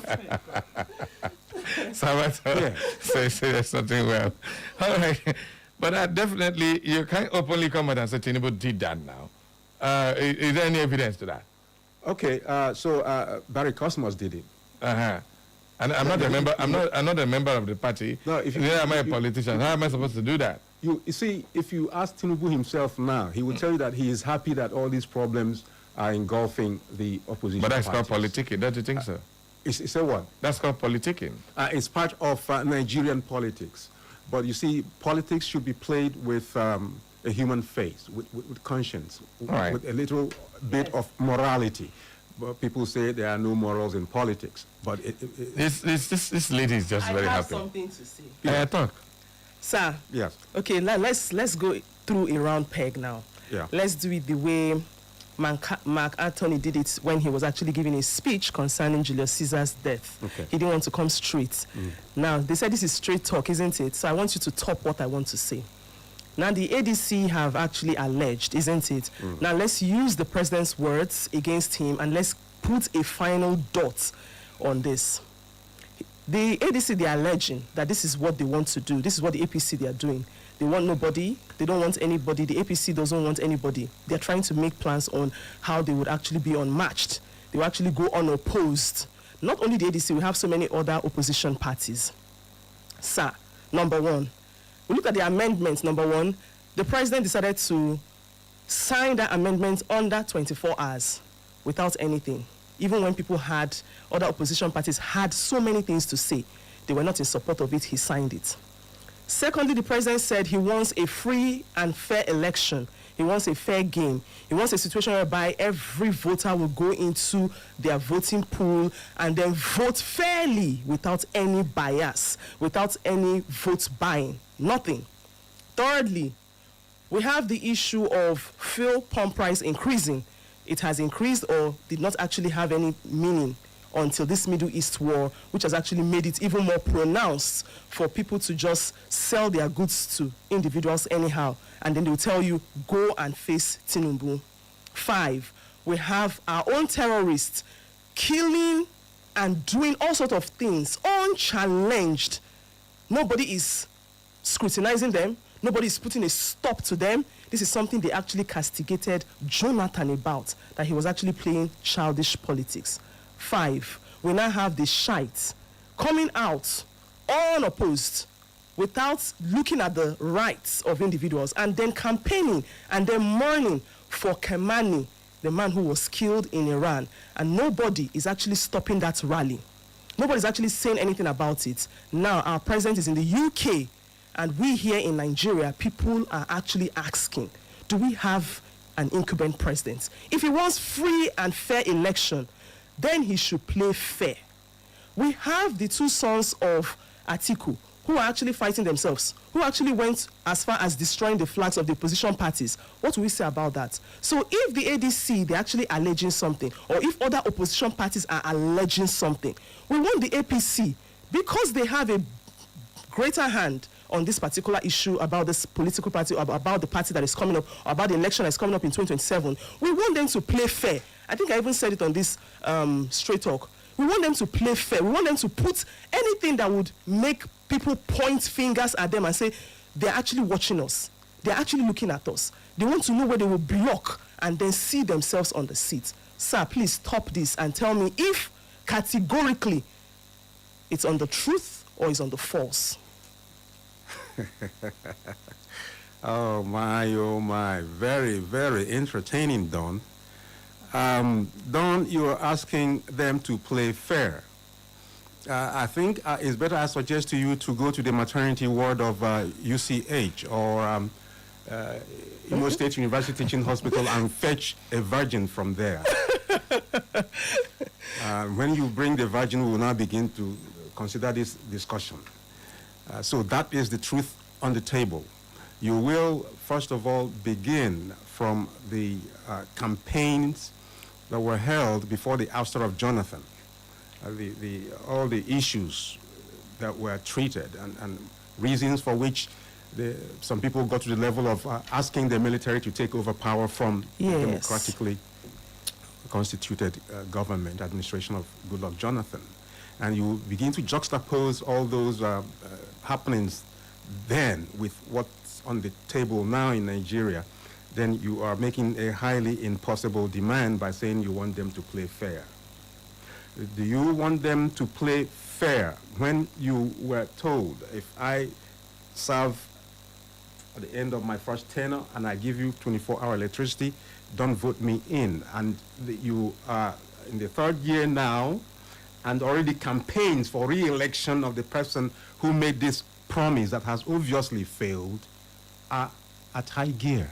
Speaker 1: So there's nothing well. All right. But definitely, you can't openly come out and say Tinubu did that now. Is there any evidence to that?
Speaker 3: Okay, so Barry Cosmos did it.
Speaker 1: And I'm not a member. I'm not a member of the party.
Speaker 3: No,
Speaker 1: am I a politician? How am I supposed to do that?
Speaker 3: You see, if you ask Tinubu himself now, he will tell you that he is happy that all these problems are engulfing the opposition.
Speaker 1: But that's
Speaker 3: parties.
Speaker 1: called politicking, don't you think so?
Speaker 3: It's a what?
Speaker 1: That's called politicking.
Speaker 3: It's part of Nigerian politics. But you see, politics should be played with a human face, with conscience, with a little bit of morality. But people say there are no morals in politics. But
Speaker 1: this lady is just very happy.
Speaker 2: I have something to say.
Speaker 1: Talk.
Speaker 2: Sir.
Speaker 3: Yes.
Speaker 2: Okay, let's go through a round peg now.
Speaker 3: Yeah.
Speaker 2: Let's do it the way Mark Anthony did it when he was actually giving a speech concerning Julius Caesar's death.
Speaker 3: Okay.
Speaker 2: He didn't want to come straight. Now, they said this is straight talk, isn't it? So I want you to top what I want to say. Now, the ADC have actually alleged, isn't it? Now, let's use the president's words against him and let's put a final dot on this. The ADC, they are alleging that this is what they want to do. This is what the APC, they are doing. They want nobody. They don't want anybody. The APC doesn't want anybody. They're trying to make plans on how they would actually be unmatched. They will actually go unopposed. Not only the ADC, we have so many other opposition parties. Sir, number one, we look at the amendment. Number one, the president decided to sign that amendment under 24 hours without anything. Even when people had, other opposition parties had so many things to say, they were not in support of it, he signed it. Secondly, the president said he wants a free and fair election. He wants a fair game. He wants a situation whereby every voter will go into their voting pool and then vote fairly without any bias, without any vote buying, nothing. Thirdly, we have the issue of fuel pump price increasing. It has increased or did not actually have any meaning until this Middle East war, which has actually made it even more pronounced for people to just sell their goods to individuals anyhow, and then they will tell you, go and face Tinubu. 5, we have our own terrorists killing and doing all sorts of things unchallenged. Nobody is scrutinizing them. Nobody is putting a stop to them. This is something they actually castigated Jonathan about, that he was actually playing childish politics. 5, we now have the shites coming out unopposed without looking at the rights of individuals and then campaigning and then mourning for Khamenei, the man who was killed in Iran. And nobody is actually stopping that rally. Nobody's actually saying anything about it. Now our president is in the UK and we here in Nigeria, people are actually asking, do we have an incumbent president? If he wants free and fair election, then he should play fair. We have the two sons of Atiku who are actually fighting themselves, who actually went as far as destroying the flags of the opposition parties. What do we say about that? So if the ADC, they're actually alleging something, or if other opposition parties are alleging something, we want the APC, because they have a greater hand on this particular issue about this political party, or about the party that is coming up, or about the election that is coming up in 2027, we want them to play fair. I think I even said it on this Straight Talk. We want them to play fair. We want them to put anything that would make people point fingers at them and say, they're actually watching us. They're actually looking at us. They want to know where they will block and then see themselves on the seat. Sir, please stop this and tell me if categorically it's on the truth or it's on the false.
Speaker 3: Oh my. Very, very entertaining, Don. Don, you are asking them to play fair. I think it's better I suggest to you to go to the maternity ward of UCH or Imo State University Teaching Hospital and fetch a virgin from there. When you bring the virgin, we will now begin to consider this discussion. So that is the truth on the table. You will, first of all, begin from the campaigns that were held before the ouster of Jonathan. All the issues that were treated and reasons for which some people got to the level of asking the military to take over power from democratically constituted government, administration of Goodluck Jonathan. And you begin to juxtapose all those happenings then with what's on the table now in Nigeria, then you are making a highly impossible demand by saying you want them to play fair. Do you want them to play fair when you were told, if I serve at the end of my first tenure and I give you 24-hour electricity, don't vote me in? And you are in the third year now and already campaigns for re-election of the person who made this promise that has obviously failed are at high gear.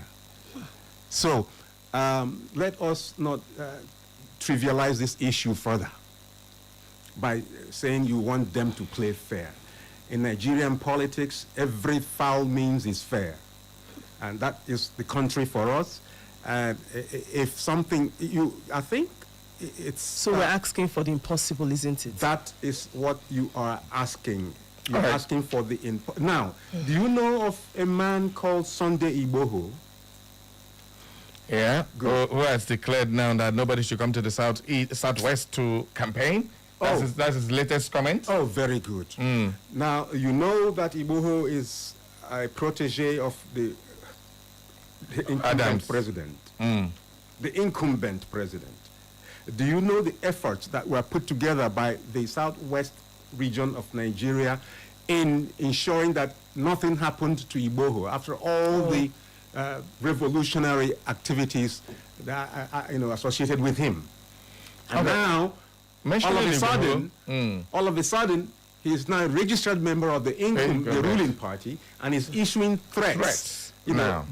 Speaker 3: So let us not trivialize this issue further by saying you want them to play fair. In Nigerian politics, every foul means is fair. And that is the country for us. And if something, I think it's...
Speaker 2: So we're asking for the impossible, isn't it?
Speaker 3: That is what you are asking. You're asking for the... Now, do you know of a man called Sunday Igboho?
Speaker 1: Yeah, who has declared now that nobody should come to the southwest to campaign? That's his latest comment?
Speaker 3: Oh, very good. Now, you know that Igboho is a protege of the incumbent president. The incumbent president. Do you know the efforts that were put together by the southwest region of Nigeria in ensuring that nothing happened to Igboho after all the revolutionary activities that are associated with him? And now, all of a sudden, he is now a registered member of the ruling party and is issuing threats. You know,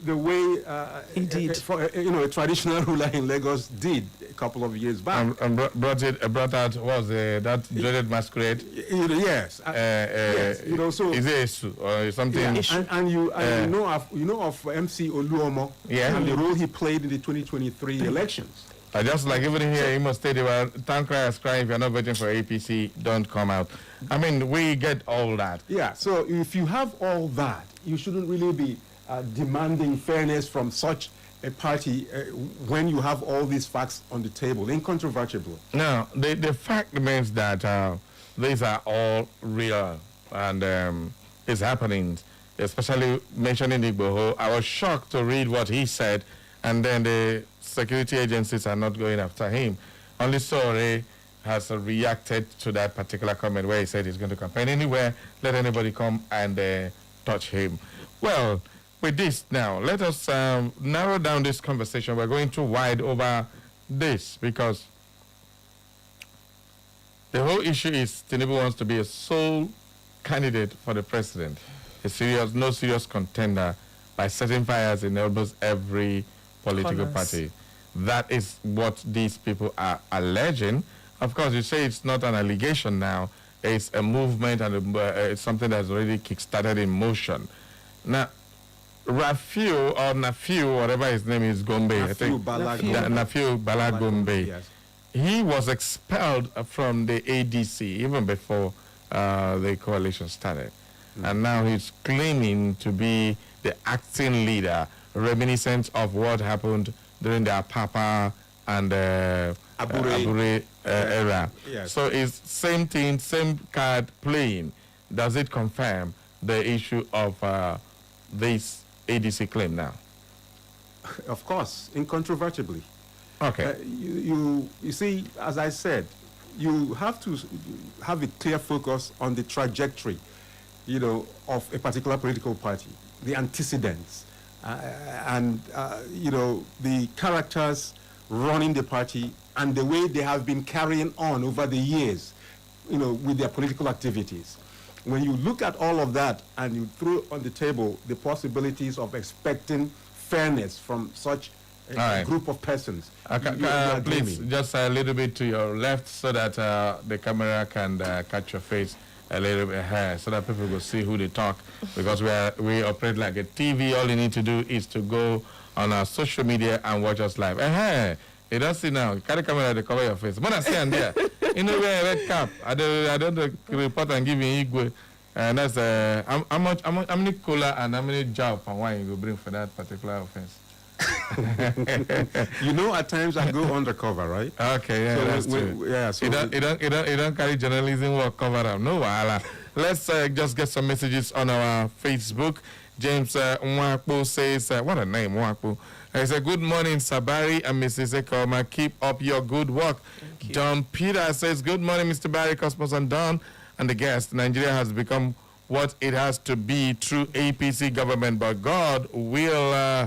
Speaker 3: the way a traditional ruler in Lagos did a couple of years back.
Speaker 1: And brought out that dreaded masquerade.
Speaker 3: Yes. Yes. So
Speaker 1: is it or something?
Speaker 3: Yeah. And you know of MC Oluomo and the role he played in the 2023 elections.
Speaker 1: Just like even here in Imo State, town criers crying, if you're not voting for APC, don't come out. I mean, we get all that.
Speaker 3: Yeah, so if you have all that, you shouldn't really be demanding fairness from such a party when you have all these facts on the table, incontrovertibly.
Speaker 1: No, the fact remains that these are all real and it's happening, especially mentioning Igboho. I was shocked to read what he said, and then the security agencies are not going after him. Only Sore has reacted to that particular comment where he said he's going to campaign anywhere, let anybody come and touch him. Well, with this now, let us narrow down this conversation. We're going too wide over this because the whole issue is Tinubu wants to be a sole candidate for the president, no serious contender, by setting fires in almost every political party. That is what these people are alleging. Of course, you say it's not an allegation now. It's a movement and it's something that's already kick-started in motion. Now, Nafiu, whatever his name is, Gombe, Nafiu Bala Gombe,
Speaker 3: yes.
Speaker 1: He was expelled from the ADC even before the coalition started. And now he's claiming to be the acting leader, reminiscent of what happened during the Apapa and Abure era.
Speaker 3: Yes.
Speaker 1: So it's same thing, same card playing. Does it confirm the issue of this ADC claim now?
Speaker 3: Of course, incontrovertibly.
Speaker 1: Okay.
Speaker 3: You see, as I said, you have to have a clear focus on the trajectory, of a particular political party. the antecedents, and the characters running the party and the way they have been carrying on over the years, with their political activities. When you look at all of that and you throw on the table the possibilities of expecting fairness from such a group of persons,
Speaker 1: please, just a little bit to your left so that the camera can catch your face a little bit here, so that people will see who they talk, because we operate like a TV. All you need to do is to go on our social media and watch us live. You don't see now. Carry camera to cover your face. When I see there, wear a red cap. I don't report and give you Igwe. And that's how many cola and how many jar and wine you will bring for that particular offense.
Speaker 3: At times I go undercover, right?
Speaker 1: Okay, yeah, that's true.
Speaker 3: Yeah, so
Speaker 1: you don't carry journalism work cover up. No, let's just get some messages on our Facebook. James Mwakpo says, what a name, Mwakpo. He said, good morning, Sabari and Mrs. Ekoma. Keep up your good work. Don Peter says, good morning, Mr. Barry, Cosmos, and Don, and the guest. Nigeria has become what it has to be through APC government, but God will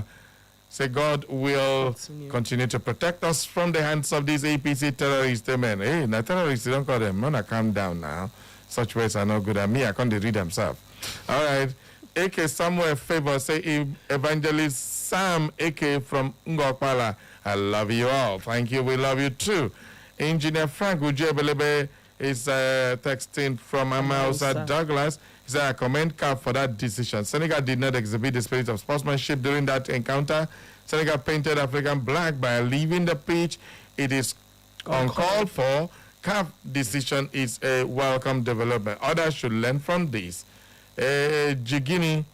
Speaker 1: continue to protect us from the hands of these APC terrorists. Amen. Hey, now terrorists, don't call them. I'm gonna calm down now. Such words are not good at me. I can't read themselves. All right. AK Samuel Favor say Evangelist Sam AK from Ngokpala. I love you all. Thank you. We love you too. Engineer Frank Ujebelebe is texting from Amausa Douglas. He said, I commend CAF for that decision. Senegal did not exhibit the spirit of sportsmanship during that encounter. Senegal painted African black by leaving the pitch. It is uncalled for. CAF decision is a welcome development. Others should learn from this. Jigini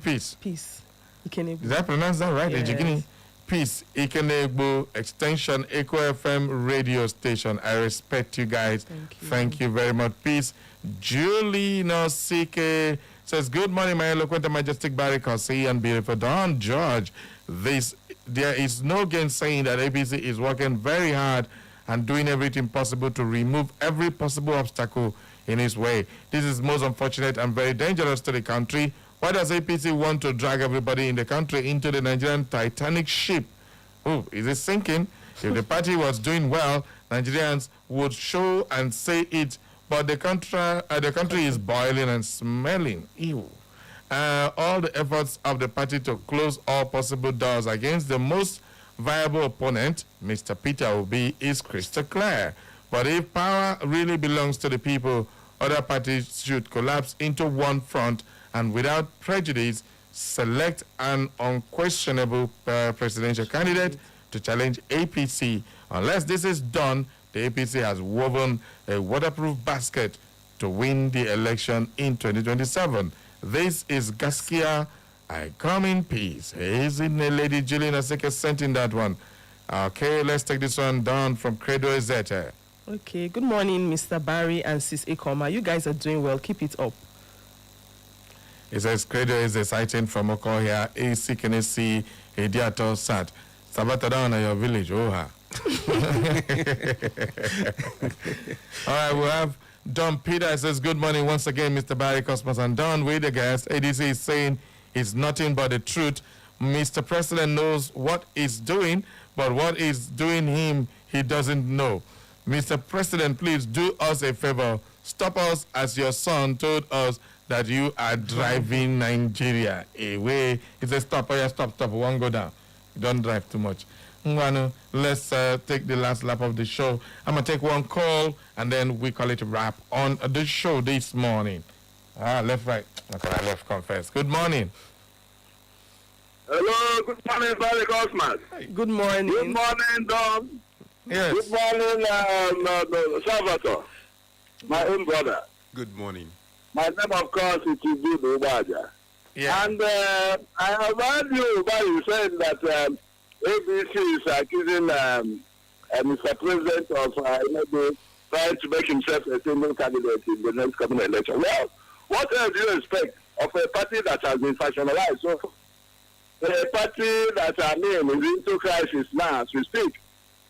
Speaker 1: Peace.
Speaker 2: Peace.
Speaker 1: Did I pronounce that right?
Speaker 2: Yes.
Speaker 1: Jigini Peace. Ikenegbo Extension Echo FM radio station. I respect you guys. Thank you very much. Peace. Julie Nosike says, good morning, my eloquent and majestic Barry Kossi and beautiful Don George. There is no gainsaying that APC is working very hard and doing everything possible to remove every possible obstacle in his way. This is most unfortunate and very dangerous to the country. Why does APC want to drag everybody in the country into the Nigerian Titanic ship? Oh, is it sinking? If the party was doing well, Nigerians would show and say it, but the country is boiling and smelling. Ew. All the efforts of the party to close all possible doors against the most viable opponent, Mr. Peter Obi, is crystal clear. But if power really belongs to the people, other parties should collapse into one front and without prejudice select an unquestionable presidential candidate to challenge APC. Unless this is done, the APC has woven a waterproof basket to win the election in 2027. This is Gaskia. I come in peace. Isn't Lady Julian Aseke sent in that one? Okay, let's take this one down from Credo Ezete.
Speaker 2: Okay, good morning, Mr. Barry and Sis Ekoma. You guys are doing well. Keep it up.
Speaker 1: It says Credo is a sighting from Okohia, AC Kenesi, Ediato Sat. Sabata down at your village, Oha. All right, we'll have Don Peter says, good morning once again, Mr. Barry Cosmos and Don with the guest. ADC is saying it's nothing but the truth. Mr. President knows what he's doing, but what is doing him, he doesn't know. Mr. President, please do us a favor. Stop us as your son told us that you are driving Nigeria away. He said, stop. Oh, yeah, stop. One go down. Don't drive too much. Let's take the last lap of the show. I'm going to take one call, and then we call it a wrap on the show this morning. Left, right. Okay, I left confess. Good morning.
Speaker 4: Hello, good morning, Barry Cosmas.
Speaker 2: Good morning.
Speaker 4: Good morning, Don.
Speaker 1: Yes.
Speaker 4: Good morning, Salvatore, my own brother.
Speaker 3: Good morning.
Speaker 4: My name, of course, is Tinubu Ubaja.
Speaker 1: Yeah.
Speaker 4: And I have heard you, Barry, saying that ABC is accusing Mr. President of trying to make himself a single candidate in the next coming election. Well, what else do you expect of a party that has been factionalized? So, a party that is into crisis now as we speak.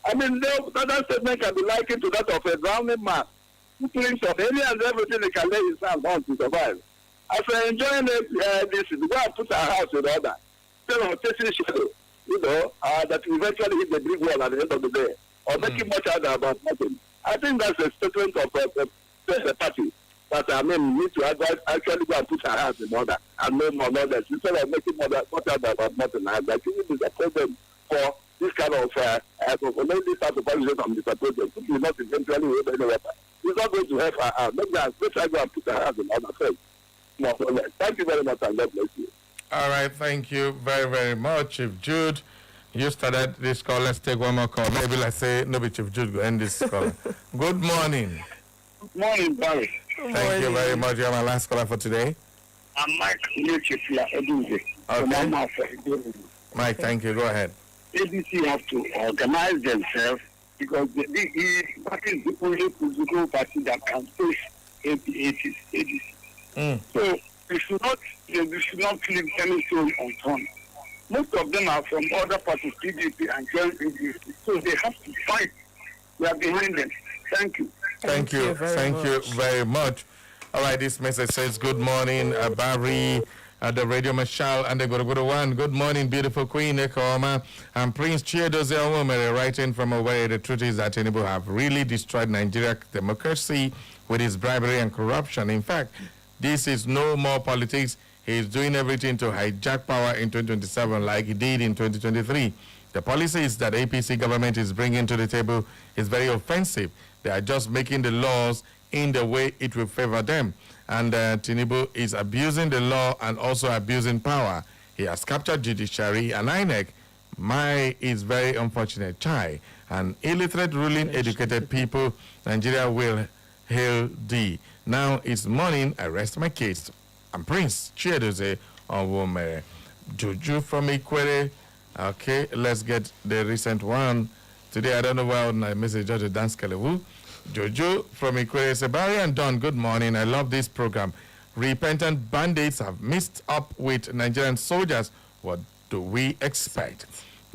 Speaker 4: I mean, that statement can be likened to that of a drowning man who thinks of any and everything he can lay his hand on to survive. After enjoying this, we go and put our house in order. Instead of chasing shadow, that eventually hit the big wall at the end of the day, or making much out about nothing. I think that's a statement of the party. But I mean, we need to actually go and put our house in order and no more others. Instead of making much out about nothing, I think it is a problem for this kind of this type of policy from the president, which will not eventually hold any weapon. It's not going to help our house. Let's go and put our house in order first. No problem. Thank you very much, and God bless you.
Speaker 1: All right, thank you very, very much, Chief Jude. You started this call. Let's take one more call. Maybe let's say, no, Chief Jude, go end this call. Good morning.
Speaker 4: Good morning, Barry.
Speaker 1: Thank you very much. You're my last caller for today.
Speaker 4: I'm Mike.
Speaker 1: Okay. Mike, thank you. Go ahead.
Speaker 4: APC have to organize themselves because the party is the only political party that can face APC. So we should not leave any stone unturned. Most of them are from other parties, PDP and APC. So they have to fight. We are behind them. Thank you.
Speaker 1: Thank you very much. All right, this message says, good morning, Barry, the Radio Marshal, and the Guru One. Good morning, beautiful Queen Ekoma, and Prince Chiedozie Owomere, writing from Owerri. The truth is that Tinubu have really destroyed Nigerian democracy with his bribery and corruption. In fact, this is no more politics. He is doing everything to hijack power in 2027 like he did in 2023. The policies that APC government is bringing to the table is very offensive. They are just making the laws in the way it will favor them. And Tinubu is abusing the law and also abusing power. He has captured judiciary and INEC. Is very unfortunate. Chai. And illiterate ruling educated people, Nigeria will hail thee. Now it's morning, I rest my case. I'm Prince Chiedozie Owomere. Juju from Ikwere. Okay, let's get the recent one. Today, I don't know why I message to dance Kelewu. Jojo from Ikwere Sebari and Don, good morning. I love this program. Repentant bandits have mixed up with Nigerian soldiers. What do we expect?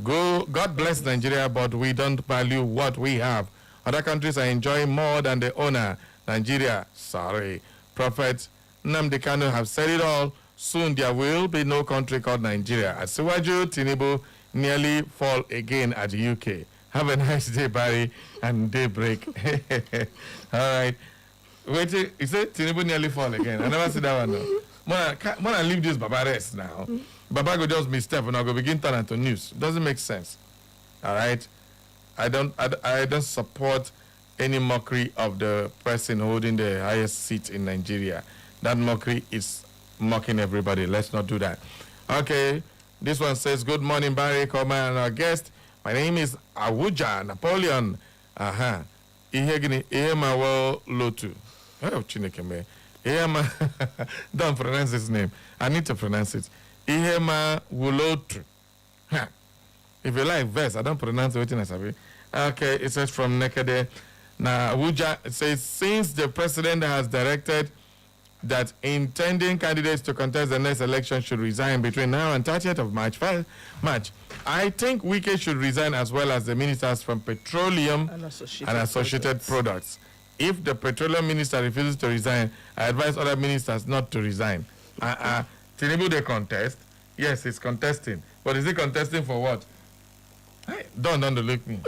Speaker 1: God bless Nigeria, but we don't value what we have. Other countries are enjoying more than the owner. Nigeria, sorry. Prophet Nnamdi Kanu have said it all. Soon there will be no country called Nigeria. Asiwaju Tinubu nearly fall again at the UK. Have a nice day, Barry, and daybreak. All right. Wait, you said Tinubu nearly fall again. I never see that one, though. When I leave this Baba rest now, Baba go just misstep and I'll go begin turning to news. Doesn't make sense. All right? I don't support any mockery of the person holding the highest seat in Nigeria. That mockery is mocking everybody. Let's not do that. Okay. This one says, good morning, Barry, Koma, and our guest. My name is Awuja Napoleon. Ihegini Ehemawo Lotu. Oh, Chineke me. Don't pronounce his name. I need to pronounce it. Ihema Wulotu. If you like verse, I don't pronounce it. Okay, it says from Nekede. Now, Awuja says, since the president has directed that intending candidates to contest the next election should resign between now and 30th of March. I think Wike should resign as well as the ministers from petroleum and associated products. If the petroleum minister refuses to resign, I advise other ministers not to resign. Tinubu, they contest. Yes, he's contesting. But is he contesting for what? Hey, don't look me.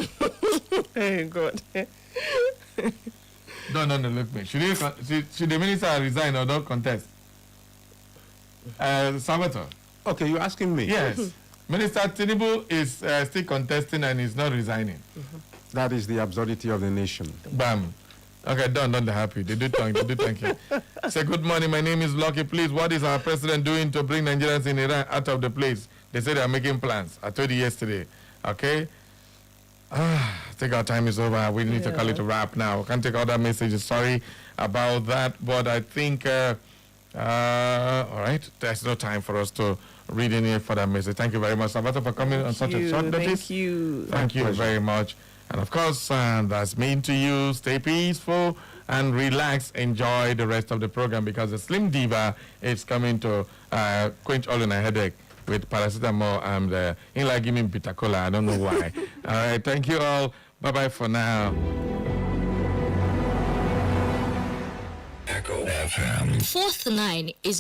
Speaker 2: Hey, God.
Speaker 1: Don't look me. Should the minister resign or not contest? Salvatore.
Speaker 3: Okay, you're asking me?
Speaker 1: Yes. Minister Tinubu is still contesting and is not resigning.
Speaker 3: That is the absurdity of the nation.
Speaker 1: Bam. Okay, don't happy. They do thank you. Say, good morning, my name is Lucky. Please, what is our president doing to bring Nigerians in Iran out of the place? They say they are making plans. I told you yesterday. Okay? I think our time is over. We need to call it a wrap now. Can't take all that messages. Sorry about that. But I think, all right, there's no time for us to read any further message. Thank you very much, Sabato, for coming on such a short notice. Thank you very much. And of course, that's mean to you. Stay peaceful and relax. Enjoy the rest of the program because the Slim Diva is coming to quench all in a headache with paracetamol and give me bitter cola. I don't know why. All right, thank you all. Bye-bye for now.
Speaker 7: Echo FM.
Speaker 15: Fourth line is